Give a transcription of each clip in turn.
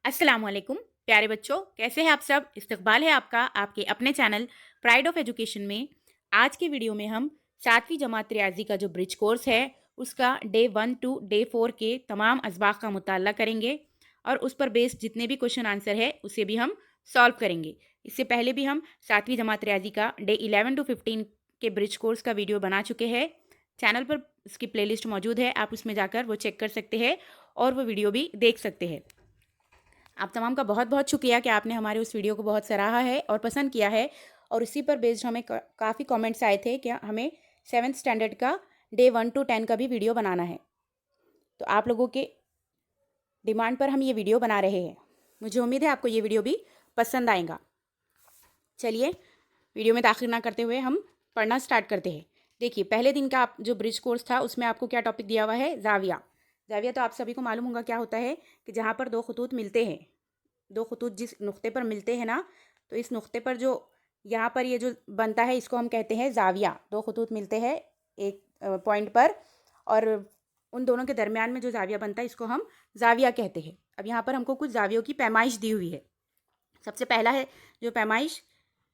अस्सलामुअलैकुम प्यारे बच्चों, कैसे हैं आप सब। इस्तकबाल है आपका आपके अपने चैनल प्राइड ऑफ एजुकेशन में। आज की वीडियो में हम 7वीं जमात रियाजी का जो ब्रिज कोर्स है उसका डे 1 टू डे 4 के तमाम असबाक का मुताला करेंगे और उस पर बेस्ड जितने भी क्वेश्चन आंसर है उसे भी हम सॉल्व करेंगे। इससे पहले भी हम 7वीं जमात रियाजी का डे 11 टू 15 के ब्रिज कोर्स का वीडियो बना चुके हैं। चैनल पर उसकी प्लेलिस्ट मौजूद है, आप उसमें जाकर वो चेक कर सकते हैं और वो वीडियो भी देख सकते हैं। आप तमाम का बहुत बहुत शुक्रिया कि आपने हमारे उस वीडियो को बहुत सराहा है और पसंद किया है। और इसी पर बेस्ड हमें काफ़ी कमेंट्स आए थे कि हमें 7th स्टैंडर्ड का डे 1 टू 10 का भी वीडियो बनाना है। तो आप लोगों के डिमांड पर हम ये वीडियो बना रहे हैं। मुझे उम्मीद है आपको ये वीडियो भी पसंद आएगा। चलिए वीडियो में दाखिल ना करते हुए हम पढ़ना स्टार्ट करते हैं। देखिए, पहले दिन का आप जो ब्रिज कोर्स था उसमें आपको क्या टॉपिक दिया हुआ है, जाविया। जाविया तो आप सभी को मालूम होगा क्या होता है कि जहाँ पर दो खतूत मिलते हैं, दो खतूत जिस नुक्ते पर मिलते हैं ना, तो इस नुक्ते पर जो यहाँ पर ये जो बनता है इसको हम कहते हैं जाविया। दो खतूत मिलते हैं एक पॉइंट पर और उन दोनों के दरमियान में जो जाविया बनता है इसको हम जाविया कहते हैं। अब यहाँ पर हमको कुछ जावियों की पैमाइश दी हुई है। सबसे पहला है जो पैमाइश,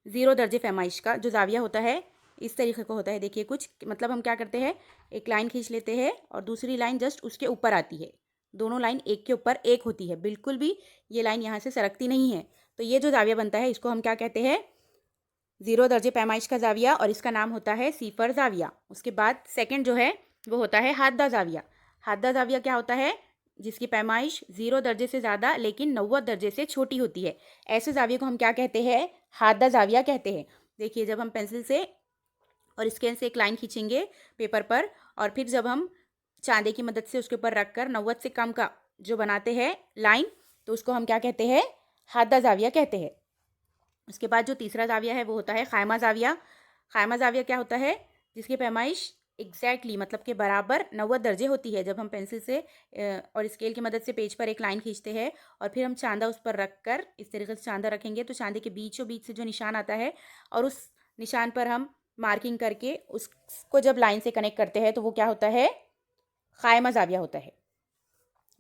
0 दर्जे पैमाइश का जो जाविया होता है इस तरीके को होता है। देखिए, कुछ मतलब हम क्या करते हैं, एक लाइन खींच लेते हैं और दूसरी लाइन जस्ट उसके ऊपर आती है। दोनों लाइन एक के ऊपर एक होती है, बिल्कुल भी ये लाइन यहाँ से सरकती नहीं है। तो ये जो जाविया बनता है इसको हम क्या कहते हैं, 0 दर्जे पैमाइश का जाविया, और इसका नाम होता है सीफर जाविया। उसके बाद सेकंड जो है वो होता है हादा जाविया। हादा जाविया क्या होता है, जिसकी पैमाइश 0 दर्जे से ज़्यादा लेकिन 90 दर्जे से छोटी होती है। ऐसे जाविये को हम क्या कहते हैं, हादा जाविया कहते हैं। देखिए, जब हम पेंसिल से और स्केल से एक लाइन खींचेंगे पेपर पर और फिर जब हम चांदे की मदद से उसके ऊपर रखकर 90 से कम का जो बनाते हैं लाइन, तो उसको हम क्या कहते हैं, हादा जाविया कहते हैं। उसके बाद जो तीसरा जाविया है वो होता है खायमा जाविया। खायमा जाविया क्या होता है, जिसकी पैमाइश एग्जैक्टली मतलब के बराबर 90 दर्जे होती है। जब हम पेंसिल से और स्केल की मदद से पेज पर एक लाइन खींचते हैं और फिर हम चांदा उस पर रख कर इस तरीके से चांदा रखेंगे तो चांदे के बीचों बीच से जो निशान आता है और उस निशान पर हम मार्किंग करके उसको जब लाइन से कनेक्ट करते हैं तो वो क्या होता है, खायमा जाविया होता है,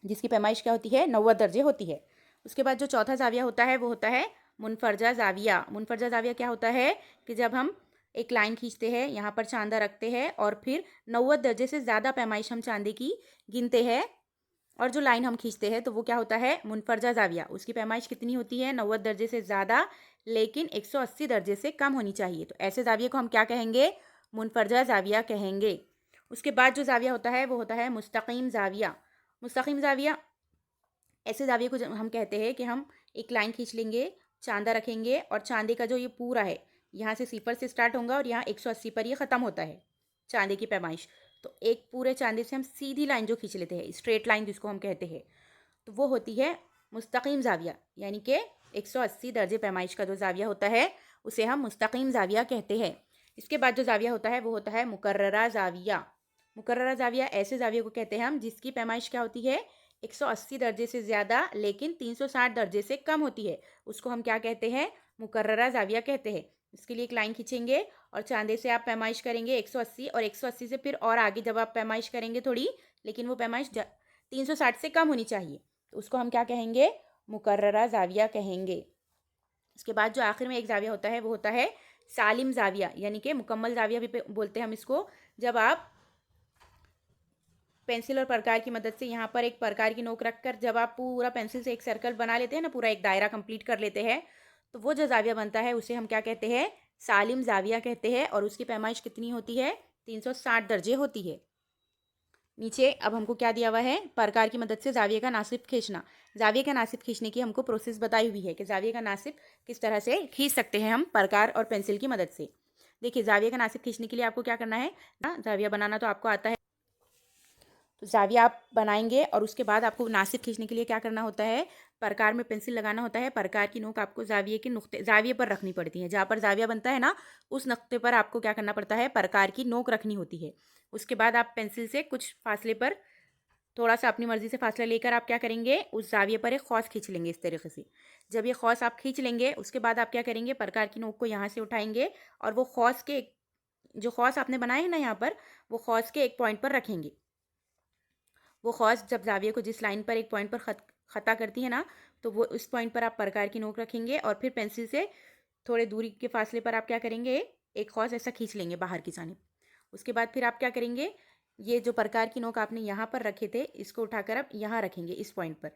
जिसकी पैमाइश क्या होती है, 90 दर्जे होती है। उसके बाद जो चौथा जाविया होता है वो होता है मुनफरजा जाविया। मुनफरजा जाविया क्या होता है कि जब हम एक लाइन खींचते हैं, यहाँ पर चांदा रखते हैं और फिर 90 दर्जे से ज़्यादा पैमाइश हम चांदे की गिनते हैं और जो लाइन हम खींचते हैं तो वो क्या होता है, मुनफरजा जाविया। उसकी पैमाइश कितनी होती है, 90 दर्जे से ज़्यादा लेकिन 180 दर्जे से कम होनी चाहिए। तो ऐसे जाविये को हम क्या कहेंगे, मुनफरजा जाविया कहेंगे। उसके बाद जो जाविया होता है वो होता है मुस्तकीम जाविया। मुस्तकीम जाविया ऐसे जाविये को हम कहते हैं कि हम एक लाइन खींच लेंगे, चांदा रखेंगे और चांदे का जो ये पूरा है यहाँ से सिफर से स्टार्ट होगा और यहाँ 180 पर ये ख़त्म होता है चांदे की पैमाइश। तो एक पूरे चांदे से हम सीधी लाइन जो खींच लेते हैं, स्ट्रेट लाइन जिसको हम कहते हैं, तो वो होती है मुस्तकीम जाविया। यानी कि 180 दर्जे पैमाइश का जो जाविया होता है उसे हम मुस्तकीम जाविया कहते हैं। इसके बाद जो जाविया होता है वो होता है मुकर्ररा जाविया। मुकर्ररा जाविया ऐसे जाविये को कहते हैं हम जिसकी पैमाइश क्या होती है, 180 दर्जे से ज़्यादा लेकिन 360 दर्जे से कम होती है। उसको हम क्या कहते हैं, मुकर्ररा जाविया कहते हैं। इसके लिए एक लाइन खींचेंगे और चांदे से आप पैमाइश करेंगे 180 और 180 से फिर और आगे जब आप पैमाइश करेंगे थोड़ी, लेकिन वो पैमाइश 360 से कम होनी चाहिए, तो उसको हम क्या कहेंगे, मुकर्ररा जाविया कहेंगे। इसके बाद जो आखिर में एक जाविया होता है वो होता है सालिम जाविया, यानी कि मुकम्मल जाविया भी बोलते हैं हम इसको। जब आप पेंसिल और प्रकार की मदद से यहाँ पर एक प्रकार की नोक रखकर जब आप पूरा पेंसिल से एक सर्कल बना लेते हैं ना, पूरा एक दायरा कंप्लीट कर लेते हैं, तो वो जो जाविया बनता है उसे हम क्या कहते हैं, सालिम जाविया कहते हैं। और उसकी पैमाइश कितनी होती है, 360 दर्जे होती है। नीचे अब हमको क्या दिया हुआ है, प्रकार की मदद से जाविये का नासिब खींचना। जाविये का नासिब खींचने की हमको प्रोसेस बताई हुई है कि जाविये का नासिब किस तरह से खींच सकते हैं हम प्रकार और पेंसिल की मदद से। देखिए, जाविये का नासिब खींचने के लिए आपको क्या करना है ना, जाविया बनाना तो आपको आता है, तो जाविया आप बनाएंगे और उसके बाद आपको नासिब खींचने के लिए क्या करना होता है, प्रकार में पेंसिल लगाना होता है। प्रकार की नोक आपको जाविये के नुक्ते जाविये पर रखनी पड़ती है। जहाँ पर जाविया बनता है ना, उस नुक्ते पर आपको क्या करना पड़ता है, प्रकार की नोक रखनी होती है। उसके बाद आप पेंसिल से कुछ फासले पर, थोड़ा सा अपनी मर्जी से फासला लेकर आप क्या करेंगे, उस जाविये पर एक खौस खींच लेंगे इस तरीके से। जब ये खौस आप खींच लेंगे उसके बाद आप क्या करेंगे, प्रकार की नोक को यहाँ से उठाएंगे और वो खौस के जो खौस आपने बनाए हैं ना यहाँ पर, वो खौस के एक पॉइंट पर रखेंगे। वो खौस जब जाविये को जिस लाइन पर एक पॉइंट पर ख़ता करती है ना, तो वो इस पॉइंट पर आप प्रकार की नोक रखेंगे और फिर पेंसिल से थोड़े दूरी के फासले पर आप क्या करेंगे, एक खौस ऐसा खींच लेंगे बाहर की जानिब। उसके बाद फिर आप क्या करेंगे, ये जो प्रकार की नोक आपने यहाँ पर रखे थे, इसको उठाकर आप यहाँ रखेंगे इस पॉइंट पर,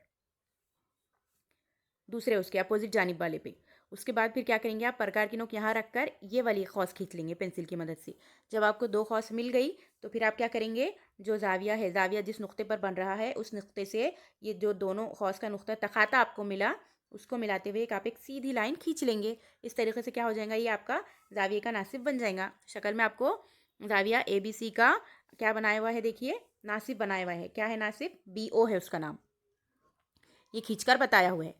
दूसरे उसके अपोजिट जानिब वाले पे। उसके बाद फिर क्या करेंगे, आप प्रकार की नोक यहाँ रखकर ये वाली खौस खींच लेंगे पेंसिल की मदद से। जब आपको 2 खौस मिल गई तो फिर आप क्या करेंगे, जो ज़ाविया है, ज़ाविया जिस नुक्ते पर बन रहा है उस नुक्ते से ये जो दोनों खौस का नुक्ता तखाता आपको मिला, उसको मिलाते हुए आप एक सीधी लाइन खींच लेंगे। इस तरीके से क्या हो जाएगा, ये आपका ज़ाविये का नासिब बन जाएगा। शक्ल में आपको ज़ाविया ABC का क्या बनाया हुआ है, देखिए नासिब बनाया हुआ है। क्या है नासिब, BO है उसका नाम, ये खींचकर बताया हुआ है।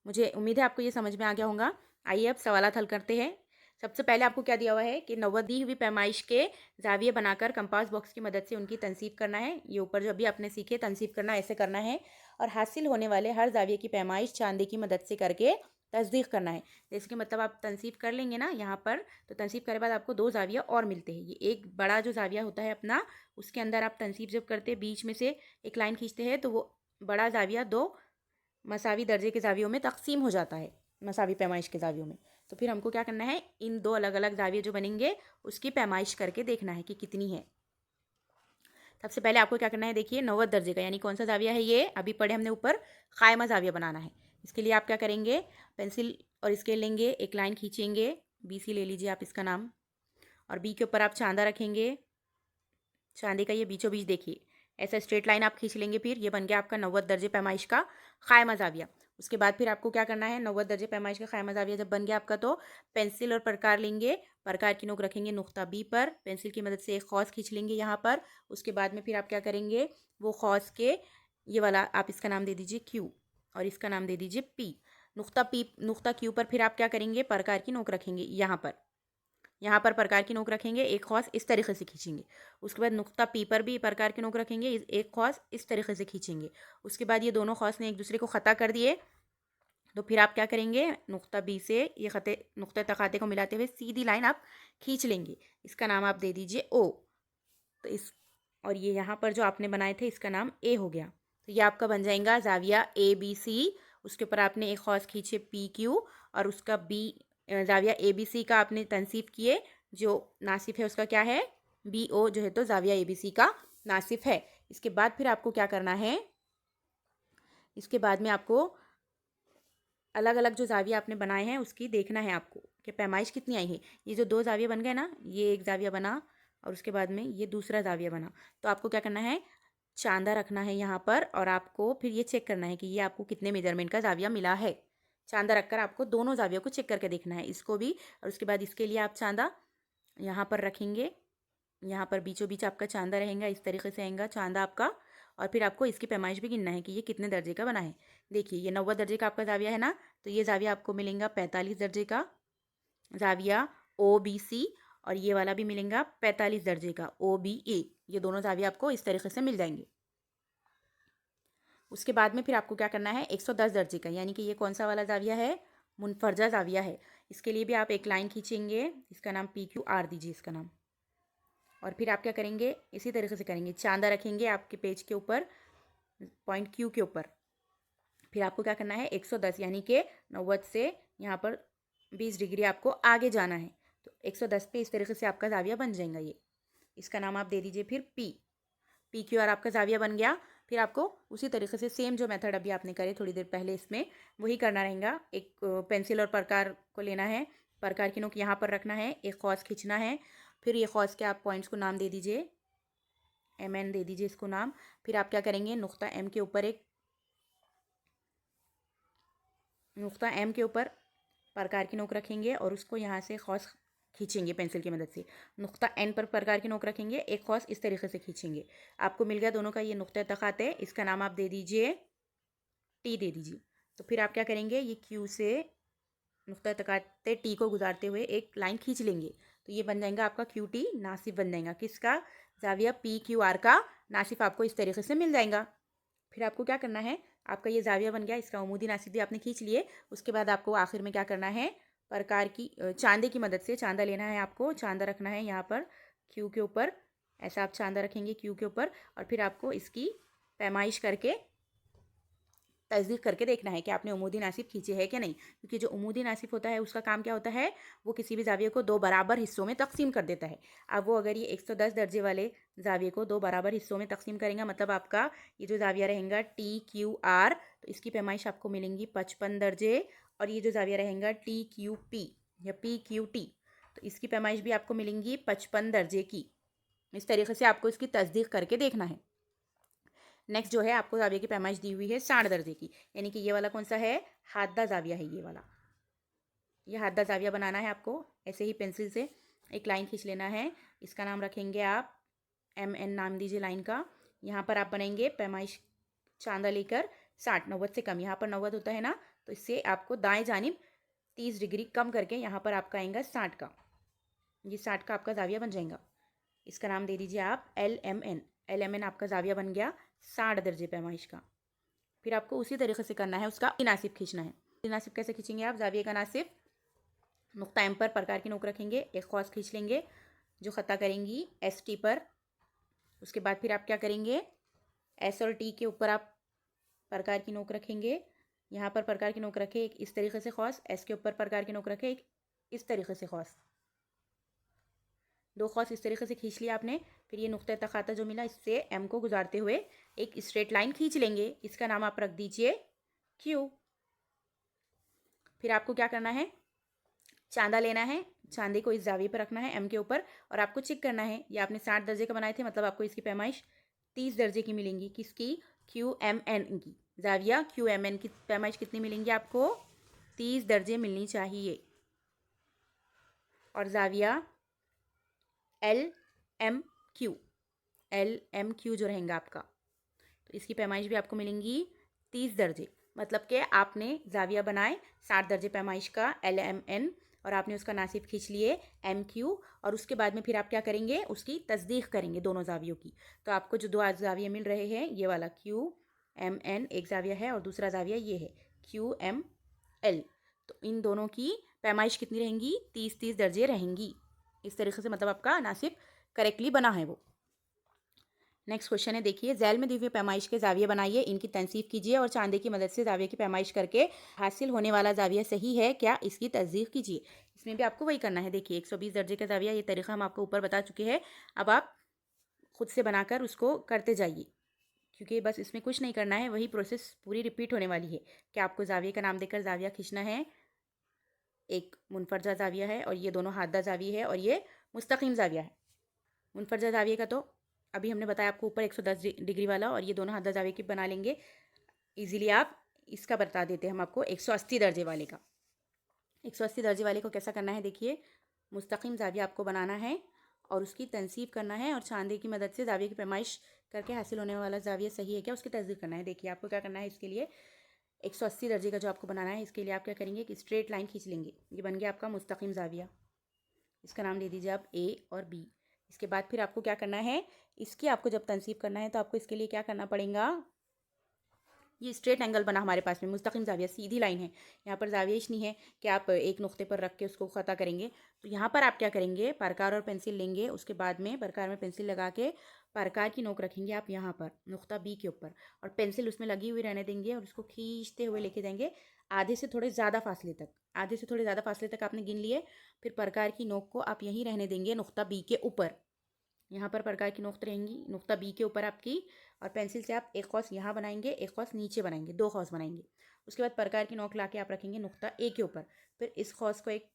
मुझे उम्मीद है आपको ये समझ में आ गया होगा। आइए अब सवालात हल करते हैं। सबसे पहले आपको क्या दिया हुआ है कि 90 दी हुई पैमाइश के ज़ाविये बनाकर कंपास बॉक्स की मदद से उनकी तनसीब करना है। ये ऊपर जो अभी आपने सीखे तनसीब करना, ऐसे करना है। और हासिल होने वाले हर ज़ाविये की पैमाइश चांदी की मदद से करके तस्दीक करना है। जैसे कि मतलब आप तनसीब कर लेंगे ना यहाँ पर, तो तनसीब करे बाद आपको 2 ज़ाविया और मिलते हैं। ये एक बड़ा जो ज़ाविया होता है अपना, उसके अंदर आप तनसीब जब करते बीच में से एक लाइन खींचते हैं, तो वो बड़ा ज़ाविया 2 मसावी दर्जे के ज़ावियों में तकसीम हो जाता है, मसावी पैमाइश के ज़ावियों में। तो फिर हमको क्या करना है, इन 2 अलग अलग ज़ाविये जो बनेंगे उसकी पैमाइश करके देखना है कि कितनी है। सबसे पहले आपको क्या करना है, देखिए 90 दर्जे का यानी कौन सा ज़ाविया है, ये अभी पढ़े हमने ऊपर, क़ायमा ज़ाविया बनाना है। इसके लिए आप क्या करेंगे, पेंसिल और स्केल लेंगे, एक लाइन खींचेंगे, BC ले लीजिए आप इसका नाम, और B के ऊपर आप चांदा रखेंगे। चांदी का ये बीचों बीच देखिए ऐसा स्ट्रेट लाइन आप खींच लेंगे। फिर ये बन गया आपका 90 दर्जे पैमाइश का क़ायमा ज़ाविया। उसके बाद फिर आपको क्या करना है, 90 दर्जे पैमाइश का क़ायमा ज़ाविया जब बन गया आपका, तो पेंसिल और प्रकार लेंगे, प्रकार की नोक रखेंगे नुक्ता B पर, पेंसिल की मदद से एक खौस खींच लेंगे यहाँ पर। उसके बाद में फिर आप क्या करेंगे, वो खौस के ये वाला आप इसका नाम दे दीजिए Q और इसका नाम दे दीजिए P। नुक्ता Q पर फिर आप क्या करेंगे, प्रकार की नोक रखेंगे यहाँ पर प्रकार की नोक रखेंगे, एक खौस इस तरीके से खींचेंगे। उसके बाद नुक्ता P पर भी प्रकार की नोक रखेंगे, एक खौस इस तरीके से खींचेंगे। उसके बाद ये दोनों खौस ने एक दूसरे को ख़ता कर दिए, तो फिर आप क्या करेंगे, नुक्ता B से ये ख़ते नुक्ते तखाते को मिलाते हुए सीधी लाइन आप खींच लेंगे। इसका नाम आप दे दीजिए O। तो इस और ये यहाँ पर जो आपने बनाए थे इसका नाम A हो गया। तो ये आपका बन जाएगा ज़ाविया ABC। उसके ऊपर आपने एक खौस खींचे PQ और उसका ज़ाविया ABC का आपने तनसीब किए, जो नासिफ है उसका क्या है, BO जो है, तो ज़ाविया ABC का नासिफ है। इसके बाद फिर आपको क्या करना है, इसके बाद में आपको अलग अलग जो ज़ाविया आपने बनाए हैं उसकी देखना है आपको कि पैमाइश कितनी आई है। ये जो 2 ज़ाविया बन गए ना, ये एक ज़ाविया बना और उसके बाद में ये दूसरा ज़ाविया बना, तो आपको क्या करना है, चांदा रखना है यहाँ पर और आपको फिर ये चेक करना है कि ये आपको कितने मेजरमेंट का ज़ाविया मिला है। चांदा रखकर आपको दोनों ज़ावियों को चेक करके देखना है, इसको भी। और उसके बाद इसके लिए आप चांदा यहाँ पर रखेंगे, यहाँ पर बीचों बीच आपका चांदा रहेगा, इस तरीके से आएगा चांदा आपका। और फिर आपको इसकी पैमाइश भी गिनना है कि ये कितने दर्जे का बना है। देखिए ये 90 दर्जे का आपका ज़ाविया है ना, तो ये ज़ाविया आपको मिलेगा 45 दर्जे का ज़ाविया OBC, और ये वाला भी मिलेगा 45 दर्जे का OBA। ये दोनों ज़ाविया आपको इस तरीके से मिल जाएंगे। उसके बाद में फिर आपको क्या करना है, 110 दर्जे का, यानी कि ये कौन सा वाला ज़ाविया है, मुनफरजा ज़ाविया है। इसके लिए भी आप एक लाइन खींचेंगे, इसका नाम PQR दीजिए इसका नाम। और फिर आप क्या करेंगे, इसी तरीके से करेंगे, चांदा रखेंगे आपके पेज के ऊपर पॉइंट Q के ऊपर। फिर आपको क्या करना है, 110 यानी कि 90 से यहाँ पर 20 डिग्री आपको आगे जाना है। तो 110 पे इस तरीके से आपका ज़ाविया बन जाएगा। ये इसका नाम आप दे दीजिए फिर PQR आपका ज़ाविया बन गया। फिर आपको उसी तरीके से सेम जो मेथड अभी आपने करे थोड़ी देर पहले, इसमें वही करना रहेगा। एक पेंसिल और प्रकार को लेना है, प्रकार की नोक यहाँ पर रखना है, एक खौस खींचना है। फिर ये खौस के आप पॉइंट्स को नाम दे दीजिए, MN दे दीजिए इसको नाम। फिर आप क्या करेंगे, नुक्ता M के ऊपर प्रकार की नोक रखेंगे और उसको यहाँ से खौस खींचेंगे पेंसिल की मदद से। नुक्ता N पर प्रकार की नोक रखेंगे, एक खौस इस तरीके से खींचेंगे। आपको मिल गया दोनों का ये नुक्ता तखाते, इसका नाम आप दे दीजिए T दे दीजिए। तो फिर आप क्या करेंगे, ये Q से नुक्ता तखाते T को गुजारते हुए एक लाइन खींच लेंगे, तो ये बन जाएगा आपका QT नासिफ बन जाएगा। किसका, ज़ाविया PQR का नासिफ आपको इस तरीके से मिल जाएगा। फिर आपको क्या करना है, आपका ये ज़ाविया बन गया, इसका उमूदी नासिफ भी आपने खींच लिए। उसके बाद आपको आखिर में क्या करना है, प्रकार की चांदे की मदद से चांदा लेना है, आपको चांदा रखना है यहाँ पर Q के ऊपर। ऐसा आप चांदा रखेंगे Q के ऊपर और फिर आपको इसकी पैमाइश करके तस्दीक करके देखना है कि आपने उमूदी नासिब खींचे है कि नहीं, क्योंकि जो उमूदी नासिब होता है उसका काम क्या होता है, वो किसी भी जाविये को 2 बराबर हिस्सों में तकसीम कर देता है। अब वो अगर ये 110 दर्जे वाले जाविये को 2 बराबर हिस्सों में तकसीम करेंगे, मतलब आपका ये जो जाविया रहेगा TQR, तो इसकी पैमाइश आपको मिलेंगी 55 दर्जे, और ये जो जाविया रहेगा TQP या PQT, तो इसकी पैमाइश भी आपको मिलेंगी 55 दर्जे की। इस तरीके से आपको इसकी तस्दीक करके देखना है। नेक्स्ट जो है, आपको जाविया की पैमाइश दी हुई है 60 दर्जे की, यानी कि ये वाला कौन सा है, हादा जाविया है ये वाला। ये हादा जाविया बनाना है आपको। ऐसे ही पेंसिल से एक लाइन खींच लेना है, इसका नाम रखेंगे आप MN नाम दीजिए लाइन का। यहाँ पर आप बनाएंगे पैमाइश चांदा लेकर 60, 90 से कम, यहाँ पर 90 होता है ना, तो इससे आपको दाएं जानिब 30 डिग्री कम करके यहाँ पर आपका आएगा 60 का। ये 60 का आपका जाविया बन जाएगा। इसका नाम दे दीजिए आप LMN आपका जाविया बन गया 60 दर्जे पैमाइश का। फिर आपको उसी तरीके से करना है, उसका नासिब खींचना है। नासिब कैसे खींचेंगे आप, जाविये का नासिब नुक्ता M पर प्रकार की नोक रखेंगे, एक खौस खींच लेंगे जो ख़ता करेंगी ST पर। उसके बाद फिर आप क्या करेंगे, S और T के ऊपर आप प्रकार की नोक रखेंगे। यहाँ पर प्रकार की नोक रखे एक इस तरीके से खौस, S के ऊपर प्रकार की नोक रखे एक इस तरीके से खौस, 2 खौस इस तरीके से खींच लिया आपने। फिर ये नुक्ता तखाता जो मिला, इससे M को गुजारते हुए एक स्ट्रेट लाइन खींच लेंगे, इसका नाम आप रख दीजिए Q। फिर आपको क्या करना है, चांदा लेना है, चांदे को इस जाविये पर रखना है M के ऊपर, और आपको चेक करना है, ये आपने 60 दर्जे का बनाए थे, मतलब आपको इसकी पैमाइश 30 दर्जे की मिलेंगी। किसकी, QMN की। जाविया QMN की पैमाइश कितनी मिलेंगी आपको, 30 दर्जे मिलनी चाहिए। और जाविया LMQ जो रहेगा आपका, तो इसकी पैमाइश भी आपको मिलेंगी 30 दर्जे। मतलब कि आपने जाविया बनाए 60 दर्जे पैमाइश का LMN, और आपने उसका नासिब खींच लिए MQ, और उसके बाद में फिर आप क्या करेंगे, उसकी तस्दीक करेंगे दोनों जावियों की। तो आपको जो 2 जाविये मिल रहे हैं, ये वाला QMN एक जाविया है, और दूसरा जाविया ये है QML, तो इन दोनों की पैमाइश कितनी रहेंगी, 30-30 दर्जे रहेंगी। इस तरीके से मतलब आपका नासिब करेक्टली बना है वो। नेक्स्ट क्वेश्चन है, देखिए, झैल में दी हुई पैमाइश के जाविये बनाइए, इनकी तनसीब कीजिए और चांदे की मदद से जाविये की पैमाइश करके हासिल होने वाला जाविया सही है क्या, इसकी तस्दीक कीजिए। इसमें भी आपको वही करना है। देखिए 120 दर्जे का जाविया, ये तरीका हम आपको ऊपर बता चुके हैं। अब आप खुद से बनाकर उसको करते जाइए, क्योंकि बस इसमें कुछ नहीं करना है, वही प्रोसेस पूरी रिपीट होने वाली है कि आपको जाविये का नाम देकर जाविया खींचना है। एक मुनफरजा जाविया है, और ये दोनों हादा जाविया है, और ये मुस्तकीम जाविया है। मुनफरजा जाविये का तो अभी हमने बताया आपको ऊपर 110 डिग्री वाला, और ये दोनों हादा जाविये की बना लेंगे इजीली आप। इसका बता देते हैं हम आपको 180 दर्जे वाले का। 180 दर्जे वाले को कैसा करना है, देखिए, मुस्तकीम जाविया आपको बनाना है और उसकी तनसीब करना है, और चांदे की मदद से जाविये की पैमाइश करके हासिल होने वाला जाविया सही है क्या, उसकी तस्दीक करना है। देखिए आपको क्या करना है, इसके लिए 180 दर्जे का जो आपको बनाना है, इसके लिए आप क्या करेंगे, एक स्ट्रेट लाइन खींच लेंगे। ये बन गया आपका मुस्तकीम जाविया, इसका नाम दे दीजिए आप A और B। इसके बाद फिर आपको क्या करना है, इसकी आपको जब तनसीब करना है, तो आपको इसके लिए क्या करना पड़ेगा, ये स्ट्रेट एंगल बना हमारे पास में, मुस्तकीम जाविया सीधी लाइन है, यहाँ पर जाविया नहीं है कि आप एक नुक्ते पर रख के उसको ख़ता करेंगे। तो यहाँ पर आप क्या करेंगे, परकार और पेंसिल लेंगे, उसके बाद में परकार में पेंसिल लगा के परकार की नोक रखेंगे आप यहाँ पर नुक्ता B के ऊपर, और पेंसिल उसमें लगी हुई रहने देंगे, और उसको खींचते हुए लेके जाएंगे आधे से थोड़े ज़्यादा फासले तक। आधे से थोड़े ज़्यादा फासले तक आपने गिन लिए, फिर परकार की नोक को आप यहीं रहने देंगे नुक्ता B के ऊपर। यहाँ पर प्रकार की नोक रहेंगी नुक्ता B के ऊपर आपकी, और पेंसिल से आप एक खौस यहाँ बनाएंगे, एक खौस नीचे बनाएंगे, 2 खौस बनाएंगे। उसके बाद प्रकार की नोक लाके आप रखेंगे नुक्ता A के ऊपर, फिर इस खौस को एक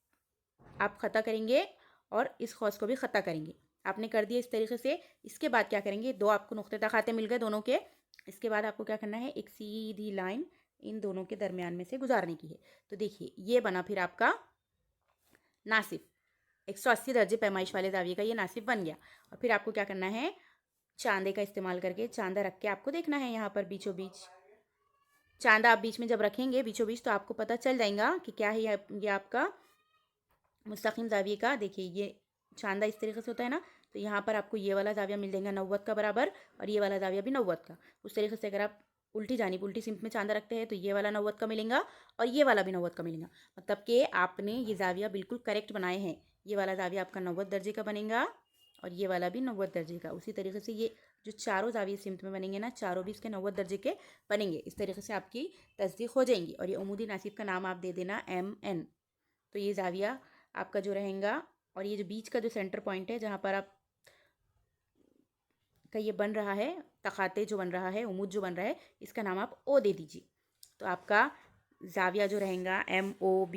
आप ख़ता करेंगे और इस खौस को भी ख़ता करेंगे। आपने कर दिया इस तरीके से। इसके बाद क्या करेंगे, 2 आपको नुक्ते तखाते मिल गए दोनों के। इसके बाद आपको क्या करना है, एक सीधी लाइन इन दोनों के दरमियान में से गुजारने की है। तो देखिए ये बना फिर आपका नासिब, 180 दर्जे पैमाइश वाले जाविये का ये नासिब बन गया। और फिर आपको क्या करना है, चांदे का इस्तेमाल करके चांदा रख के आपको देखना है यहाँ पर बीचों बीच। चांदा आप बीच में जब रखेंगे बीचों बीच, तो आपको पता चल जाएगा कि क्या है ये आपका मुस्तकीम जाविये का। देखिए ये चांदा इस तरीके से होता है ना, तो यहाँ पर आपको ये वाला जाविया मिल जाएगा 90 का बराबर, और ये वाला जाविया भी 90 का। उस तरीके से अगर आप उल्टी जानिब उल्टी सिमत में चांदा रखते हैं, तो ये वाला 90 का मिलेगा और ये वाला भी 90 का मिलेगा। मतलब कि आपने ये जाविया बिल्कुल करेक्ट बनाए हैं। ये वाला जाविया आपका 90 दर्जे का बनेगा, और ये वाला भी 90 दर्जे का। उसी तरीके से ये जो चारों जाविये सिमत में बनेंगे ना, चारों भी इसके 90 दर्जे के बनेंगे। इस तरीके से आपकी तस्दीक हो जाएंगी। और ये उमूदी नासिब का नाम आप दे देना MN। तो ये जाविया आपका जो रहेगा, और ये जो बीच का जो सेंटर पॉइंट है जहाँ पर आप का ये बन रहा है, तखाते जो बन रहा है, उमूद जो बन रहा है, इसका नाम आप O दे दीजिए। तो आपका जाविया जो रहेगा MOB,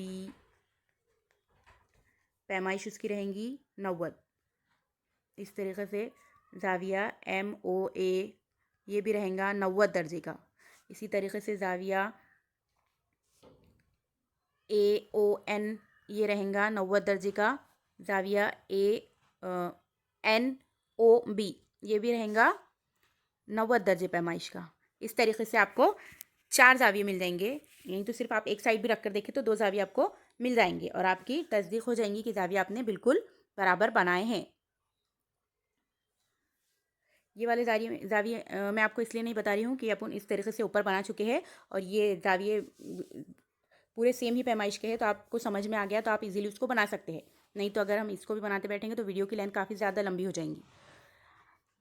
पैमाइश उसकी रहेंगी 90। इस तरीके से जाविया MOA ये भी रहेगा 90 दर्जे का। इसी तरीके से जाविया AON ये रहेगा 90 दर्जे का। जाविया ANOB ये भी रहेगा 90 दर्जे पैमाइश का। इस तरीके से आपको 4 जाविये मिल जाएंगे। यहीं तो सिर्फ आप एक साइड भी रख कर देखें तो 2 जाविये आपको मिल जाएंगे और आपकी तस्दीक हो जाएंगी कि जाविया आपने बिल्कुल बराबर बनाए हैं। ये वाले जाविये मैं आपको इसलिए नहीं बता रही हूँ कि अपन इस तरीके से ऊपर बना चुके हैं और ये जाविये पूरे सेम ही पैमाइश के हैं, तो आपको समझ में आ गया तो आप इजीली उसको बना सकते हैं। नहीं तो अगर हम इसको भी बनाते बैठेंगे तो वीडियो की लेंथ काफ़ी ज़्यादा लंबी हो जाएंगी।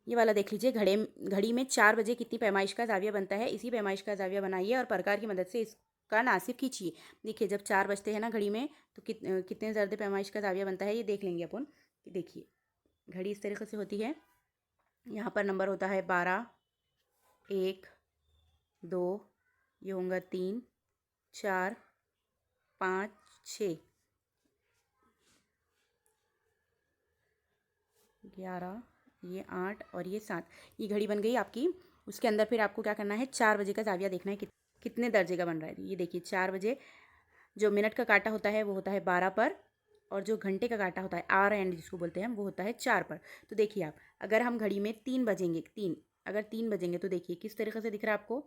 ये वाला देख लीजिए, घड़ी में 4 बजे कितनी पैमाइश का जाविया बनता है, इसी पैमाइश का जाविया बनाइए और प्रकार की मदद से इसका नासिब खींचिए। देखिए जब 4 बजते हैं ना घड़ी में तो कितने ज़र्द पैमाइश का जाविया बनता है ये देख लेंगे अपन। देखिए घड़ी इस तरीके से होती है। यहाँ पर नंबर होता है 12, 1, 2, ये होगा 3, 4, 5, 6, 11, ये 8 और ये 7। ये घड़ी बन गई आपकी। उसके अंदर फिर आपको क्या करना है, 4 बजे का जाविया देखना है कितने दर्जे का बन रहा है। ये देखिए 4 बजे जो मिनट का काटा होता है वो होता है 12 पर, और जो घंटे का काटा होता है आवर एंड जिसको बोलते हैं वो होता है 4 पर। तो देखिए आप अगर हम घड़ी में 3 बजेंगे, अगर 3 बजेंगे तो देखिए किस तरीके से दिख रहा है आपको।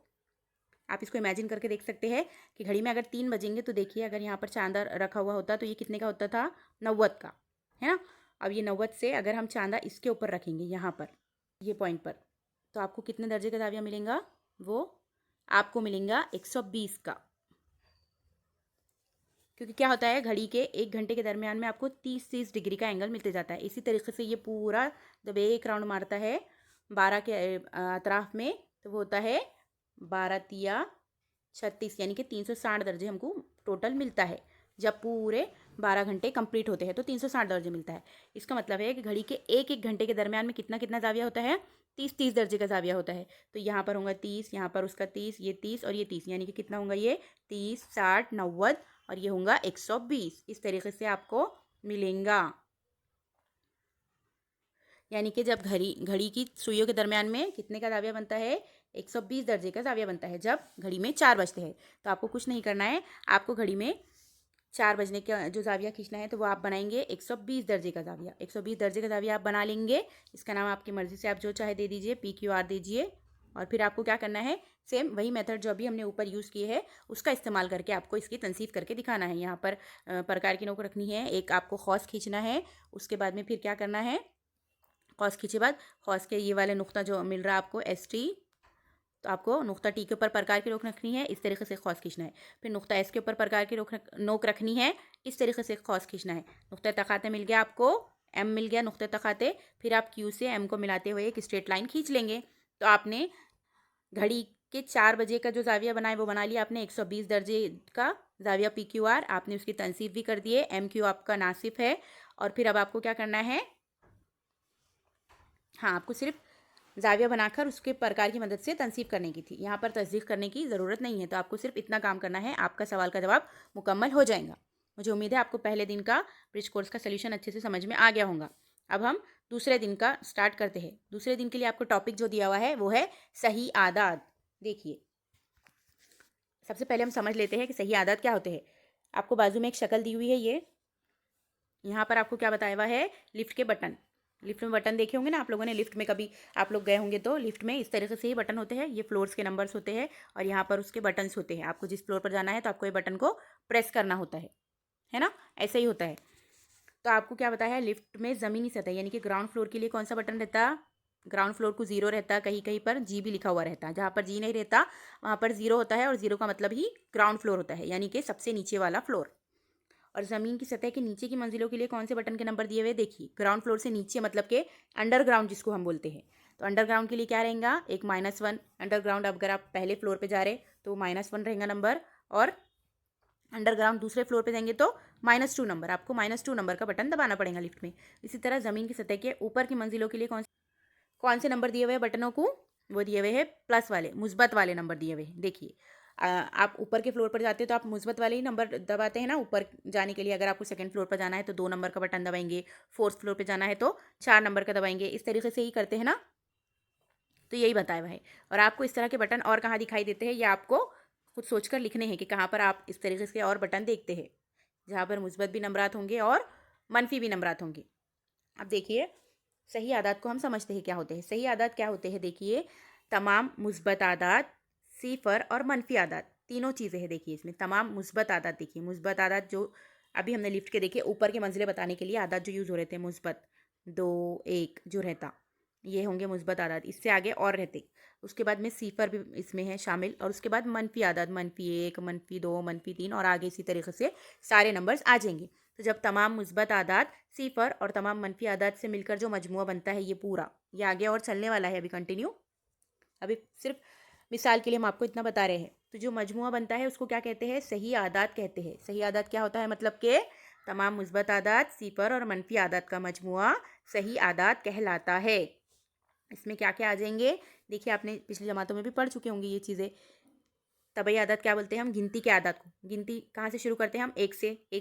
आप इसको इमेजिन करके देख सकते हैं कि घड़ी में अगर 3 बजेंगे तो देखिए अगर यहाँ पर चांदा रखा हुआ होता तो ये कितने का होता था, 90 का, है ना। अब ये 90 से अगर हम चांदा इसके ऊपर रखेंगे यहाँ पर ये पॉइंट पर, तो आपको कितने दर्जे का जाविया मिलेगा, वो आपको मिलेगा 120 का। क्योंकि क्या होता है घड़ी के 1 घंटे के दरमियान में आपको 30 डिग्री का एंगल मिलते जाता है। इसी तरीके से ये पूरा जब एक राउंड मारता है 12 के अतराफ में तो वो होता है 12 तिया 36, यानी कि 360 दर्जे हमको टोटल मिलता है। जब पूरे 12 घंटे कंप्लीट होते हैं तो 360 दर्जे मिलता है। इसका मतलब है कि घड़ी के एक एक घंटे के दरमियान में कितना कितना जाविया होता है, 30 दर्जे का जाविया होता है। तो यहाँ पर होगा 30, यहाँ पर उसका 30, ये 30 और ये 30, यानी कि कितना होगा ये 30, 60, 90 और ये होगा 120। इस तरीके से आपको मिलेगा। यानी कि जब घड़ी की सुइयों के दरमियान में कितने का जाविया बनता है, 120 दर्जे का जाविया बनता है जब घड़ी में 4 बजते हैं। तो आपको कुछ नहीं करना है, आपको घड़ी में 4 बजने का जो जाविया खींचना है तो वो आप बनाएंगे 120 दर्जे का जाविया। 120 दर्जे का जाविया आप बना लेंगे। इसका नाम आपकी मर्ज़ी से आप जो चाहे दे दीजिए, PQR दीजिए। और फिर आपको क्या करना है, सेम वही मेथड जो अभी हमने ऊपर यूज़ किए है उसका इस्तेमाल करके आपको इसकी तनसीब करके दिखाना है। यहाँ पर प्रकार की नोक रखनी है, एक आपको खौस खींचना है। उसके बाद में फिर क्या करना है, खौस खींचे बाद खौस के ये वाले नुक्ता जो मिल रहा है आपको ST, तो आपको नुक्ता T के ऊपर प्रकार की रोक रखनी है, इस तरीके से खौस खींचना है। फिर नुक्ता S के ऊपर प्रकार की नोक रखनी है, इस तरीके से खौस खींचना है। नुक्ता तखाते मिल गया आपको, M मिल गया नुक्ता तखाते। फिर आप Q से M को मिलाते हुए एक स्ट्रेट लाइन खींच लेंगे। तो आपने घड़ी के 4 बजे का जो जाविया बनाए वो बना लिया आपने 120 दर्जे का जाविया PQR। आपने उसकी तनसीब भी कर दिए, MQ आपका नासिफ है। और फिर अब आपको क्या करना है, हाँ आपको सिर्फ जाविया बनाकर उसके प्रकार की मदद से तनसीब करने की थी, यहाँ पर तस्दीक करने की ज़रूरत नहीं है। तो आपको सिर्फ इतना काम करना है, आपका सवाल का जवाब मुकम्मल हो जाएगा। मुझे उम्मीद है आपको पहले दिन का ब्रिज कोर्स का सलूशन अच्छे से समझ में आ गया होगा। अब हम दूसरे दिन का स्टार्ट करते हैं। दूसरे दिन के लिए आपको टॉपिक जो दिया हुआ है वो है सही आदात। देखिए सबसे पहले हम समझ लेते हैं कि सही आदात क्या होते हैं। आपको बाजू में एक शक्ल दी हुई है, ये यहाँ पर आपको क्या बताया हुआ है, लिफ्ट के बटन। लिफ्ट में बटन देखे होंगे ना आप लोगों ने, लिफ्ट में कभी आप लोग गए होंगे तो लिफ्ट में इस तरीके से ही बटन होते हैं। ये फ्लोर्स के नंबर्स होते हैं और यहाँ पर उसके बटन्स होते हैं। आपको जिस फ्लोर पर जाना है तो आपको ये बटन को प्रेस करना होता है ना, ऐसे ही होता है। तो आपको क्या बताया है, लिफ्ट में ज़मीनी सतह यानी कि ग्राउंड फ्लोर के लिए कौन सा बटन रहता है, ग्राउंड फ्लोर को 0 रहता है, कहीं कहीं पर G भी लिखा हुआ रहता है। जहाँ पर G नहीं रहता वहाँ पर 0 होता है और 0 का मतलब ही ग्राउंड फ्लोर होता है, यानी कि सबसे नीचे वाला फ्लोर। और ज़मीन की सतह के नीचे की मंजिलों के लिए कौन से बटन के नंबर दिए हुए, देखिए ग्राउंड फ्लोर से नीचे मतलब के अंडरग्राउंड जिसको हम बोलते हैं। तो अंडरग्राउंड के लिए क्या रहेगा, एक -1 अंडरग्राउंड। अब अगर आप पहले फ्लोर पे जा रहे तो -1 रहेगा नंबर, और अंडरग्राउंड दूसरे फ्लोर पे जाएंगे तो -2 नंबर। आपको -2 नंबर का बटन दबाना पड़ेगा लिफ्ट में। इसी तरह ज़मीन की सतह के ऊपर की मंजिलों के लिए कौन से नंबर दिए हुए हैं बटनों को, वो दिए हुए हैं प्लस वाले, मुस्बत वाले नंबर दिए हुए हैं। देखिए आप ऊपर के फ्लोर पर जाते हो तो आप मुस्बत वाले ही नंबर दबाते हैं ना ऊपर जाने के लिए। अगर आपको सेकंड फ्लोर पर जाना है तो 2 नंबर का बटन दबाएंगे, फोर्थ फ्लोर पर जाना है तो 4 नंबर का दबाएंगे। इस तरीके से ही करते हैं ना, तो यही बताया हुआ है। और आपको इस तरह के बटन और कहाँ दिखाई देते हैं, ये आपको खुद सोचकर लिखने हैं कि कहाँ पर आप इस तरीके से और बटन देखते हैं जहाँ पर मुस्बत भी नंबरात होंगे और मनफी भी नंबरात होंगे। अब देखिए सही आदात को हम समझते हैं क्या होते हैं। सही आदात क्या होते हैं, देखिए तमाम मुस्बत आदात, सिफर और मनफी आदात, तीनों चीज़ें हैं। देखिए इसमें तमाम मुस्बत आदात, देखिए मुस्बत आदात जो अभी हमने लिफ्ट के देखिए ऊपर के मंजिलें बताने के लिए आदात जो यूज़ हो रहे थे, मुस्बत 2 1 जो रहता, ये होंगे मुस्बत आदात। इससे आगे और रहते, उसके बाद में सिफर भी इसमें है शामिल, और उसके बाद मनफी आदात, -1 -2 -3 और आगे इसी तरीके से सारे नंबर्स आ जाएंगे। तो जब तमाम मुस्बत आदात, सिफर और तमाम मनफी आदात से मिलकर जो मजमुआ बनता है ये पूरा, ये आगे और चलने वाला है अभी कंटिन्यू। अभी सिर्फ मिसाल के लिए हम आपको इतना बता रहे हैं। तो जो मजमुआ बनता है उसको क्या कहते हैं, सही आदात कहते हैं। सही आदात क्या होता है, मतलब कि तमाम मुस्बत आदात, सिफर और मनफी आदात का मजमुआ सही आदात कहलाता है। इसमें क्या क्या आ जाएंगे, देखिए आपने पिछली जमातों में भी पढ़ चुके होंगे ये चीज़ें। तबई आदत क्या बोलते हैं हम, गिनती के आदत को। गिनती कहाँ से शुरू करते हैं हम, एक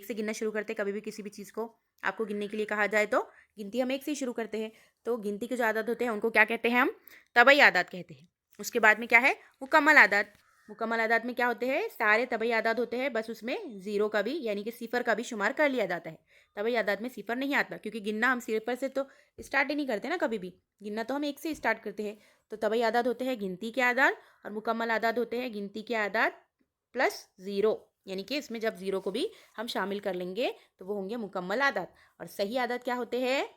से गिनना शुरू करते हैं। कभी भी किसी भी चीज़ को आपको गिनने के लिए कहा जाए तो गिनती हम एक से ही शुरू करते हैं। तो गिनती के जो आदत होते हैं उनको क्या कहते हैं हम, तबई आदत कहते हैं। उसके बाद में क्या है, मुकम्मल आदत। मुकम्मल आदत में क्या होते हैं, सारे तबई आदत होते हैं, बस उसमें ज़ीरो का भी यानी कि सिफर का भी शुमार कर लिया जाता है। तबई आदत में सिफर नहीं आता, क्योंकि गिनना हम सिफर से तो स्टार्ट ही नहीं करते ना, कभी भी गिनना तो हम एक से स्टार्ट करते हैं। तो तबई आदत होते हैं गिनती के आदत, और मुकम्मल आदत होते हैं गिनती के आदत प्लस ज़ीरो, यानी कि इसमें जब ज़ीरो को भी हम शामिल कर लेंगे तो वो होंगे मुकम्मल आदत। और सही आदत क्या होते हैं,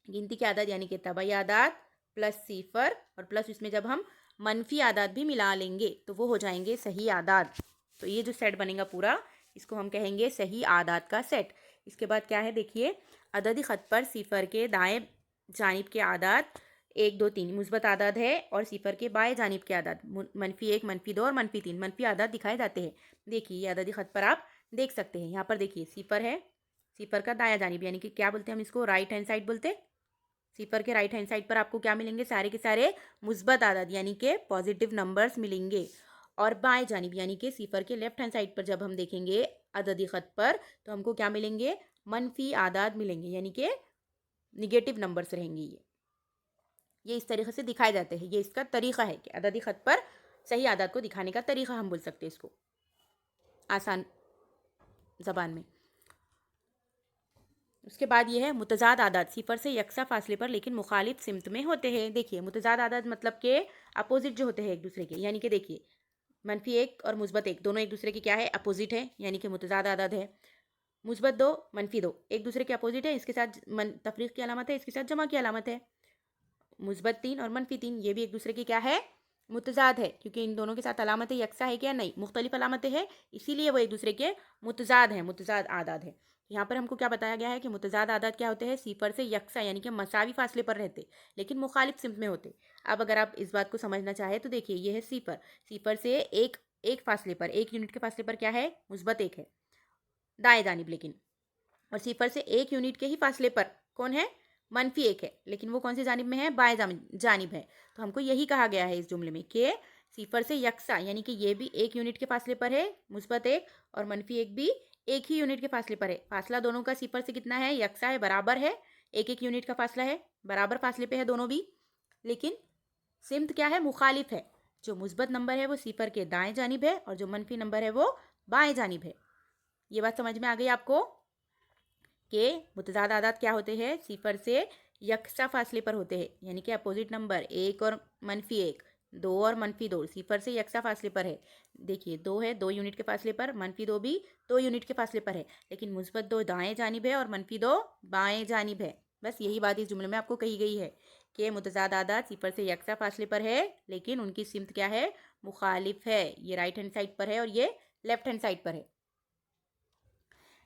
गिनती की आदत यानी कि तबई आदत प्लस सिफर, और प्लस इसमें जब हम मनफी आदत भी मिला लेंगे तो वो हो जाएंगे सही आदत। तो ये जो सेट बनेगा पूरा, इसको हम कहेंगे सही आदत का सेट। इसके बाद क्या है, देखिए अददी ख़त पर सिफर के दाएं जानिब के आदत 1 2 3 मुस्बत आदत है, और सिफर के बाएं जानिब के आदत -1 -2 और -3 मनफी आदत दिखाए जाते हैं। देखिए ये अददी ख़त पर आप देख सकते हैं। यहाँ पर देखिए सिफर है, सिफर का दायां जानिब यानी कि क्या बोलते हैं हम इसको, राइट हैंड साइड बोलते हैं। सिफर के राइट हैंड साइड पर आपको क्या मिलेंगे, सारे के सारे मुस्बत आदत यानी कि पॉजिटिव नंबर्स मिलेंगे। और बाएं जानिब यानी कि सिफर के लेफ्ट हैंड साइड पर जब हम देखेंगे अददी ख़त पर तो हमको क्या मिलेंगे, मनफी आदात मिलेंगे, यानी कि निगेटिव नंबर्स रहेंगे। ये इस तरीके से दिखाए जाते हैं। ये इसका तरीका है कि अददी ख़त पर सही आदात को दिखाने का तरीका हम बोल सकते हैं इसको आसान ज़बान में। उसके बाद ये है मुतज़ाद आदात, सिफर से यकसा फासले पर लेकिन मुखालिफ सिमत में होते हैं। देखिए मुतज़ाद आदात मतलब के अपोजिट जो होते हैं एक दूसरे के, यानी कि देखिए -1 और -1 दोनों एक दूसरे के क्या है, अपोजिट है, यानी कि मुतज़ाद आदात है। -2 -2 एक दूसरे के अपोजिट है, इसके साथ तफरीक की अलामत है, इसके साथ जमा की अलामत है। -3 और -3 ये भी एक दूसरे की क्या है, मुतज़ाद है, क्योंकि इन दोनों के साथ अलामतें यकसा है क्या, नहीं, मुख्तलिफ अलामतें हैं, इसीलिए वो एक दूसरे के मुतज़ाद हैं, मुतज़ाद आदात है। यहाँ पर हमको क्या बताया गया है कि मुतज़ाद आदात क्या होते हैं, सिफर से यकसा यानी कि मसावी फासले पर रहते लेकिन मुखालिफ सिमत में होते। अब अगर आप इस बात को समझना चाहें तो देखिए ये है सिफर, सिफर से एक फासले पर, 1 यूनिट के फासले पर क्या है, -1 है दाएं जानिब, लेकिन और सिफर से 1 यूनिट के ही फासले पर कौन है, -1 है, लेकिन वो कौन सी जानिब में है, बाएं जानिब है। तो हमको यही कहा गया है इस जुमले में कि सिफर से यकसा यानी कि ये भी 1 यूनिट के फासले पर है -1, और -1 भी 1 ही यूनिट के फासले पर है। फासला दोनों का सिफर से कितना है, यकसा है, बराबर है, 1 यूनिट का फासला है, बराबर फासले पे है दोनों भी, लेकिन सिमत क्या है, मुखालिफ है। जो मुस्बत नंबर है वो सिफर के दाएं जानिब है, और जो मनफी नंबर है वो बाएं जानिब है। ये बात समझ में आ गई आपको कि मुतज़ाद आदात क्या होते हैं, सिफर से यकसा फासले पर होते हैं, यानी कि अपोजिट नंबर 1 और -1, 2 और -2 सिफर से यकसा फासले पर है। देखिए 2 है, 2 यूनिट के फासले पर, -2 भी 2 यूनिट के फासले पर है, लेकिन मुस्बत 2 दाएं जानिब है और -2 बाएं जानिब है। बस यही बात इस जुमले में आपको कही गई है कि मुतज़ाद आदात सिफर से यकसा फासले पर है, लेकिन उनकी सिमत क्या है, मुखालिफ है। ये राइट हैंड साइड पर है और ये लेफ्ट हैंड साइड पर है।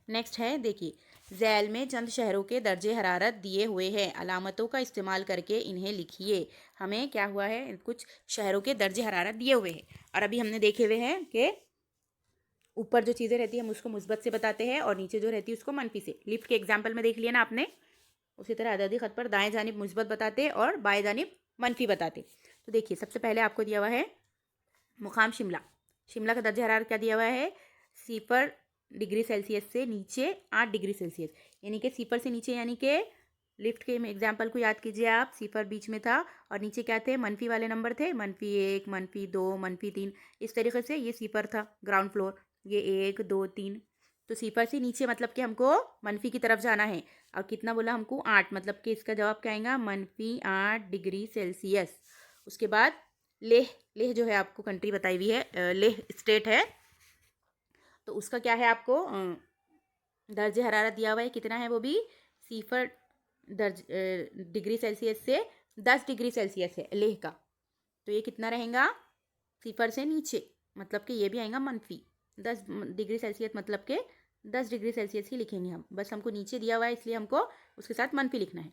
नेक्स्ट है देखिए झैल में चंद शहरों के दर्जे हरारत दिए हुए हैं, अलामतों का इस्तेमाल करके इन्हें लिखिए। हमें क्या हुआ है, कुछ शहरों के दर्जे हरारत दिए हुए हैं और अभी हमने देखे हुए हैं कि ऊपर जो चीज़ें रहती है हम उसको मुस्बत से बताते हैं और नीचे जो रहती है उसको मनफी से। लिफ्ट के एग्जाम्पल में देख लिया ना आपने। उसी तरह अददी ख़त पर दाएं जानिब मुस्बत बताते और बाएं जानिब मनफी बताते। तो देखिए सबसे पहले आपको दिया हुआ है मुकाम शिमला। शिमला का दर्जा हरारत क्या दिया हुआ है, 0 डिग्री सेल्सियस से नीचे 8 डिग्री सेल्सियस, यानी कि 0 से नीचे, यानी कि लिफ्ट के एग्जाम्पल को याद कीजिए आप। 0 बीच में था और नीचे क्या थे, मनफी वाले नंबर थे, -1, -2, -3। इस तरीके से ये 0 था ग्राउंड फ्लोर, ये 1 2 3। तो 0 से नीचे मतलब कि हमको मनफी की तरफ जाना है। और कितना बोला हमको, 8, मतलब कि इसका जवाब क्या आएगा, -8 डिग्री सेल्सियस। उसके बाद लेह, लेह जो है आपको कंट्री बताई हुई है, लेह स्टेट है, तो उसका क्या है आपको दर्जे हरारत दिया हुआ है, कितना है वो भी 0 डिग्री सेल्सियस से 10 डिग्री सेल्सियस है लेह का। तो ये कितना रहेगा, 0 से नीचे, मतलब कि ये भी आएगा मनफी 10 डिग्री सेल्सियस, मतलब कि 10 डिग्री सेल्सियस ही लिखेंगे हम, बस हमको नीचे दिया हुआ है इसलिए हमको उसके साथ मनफी लिखना है।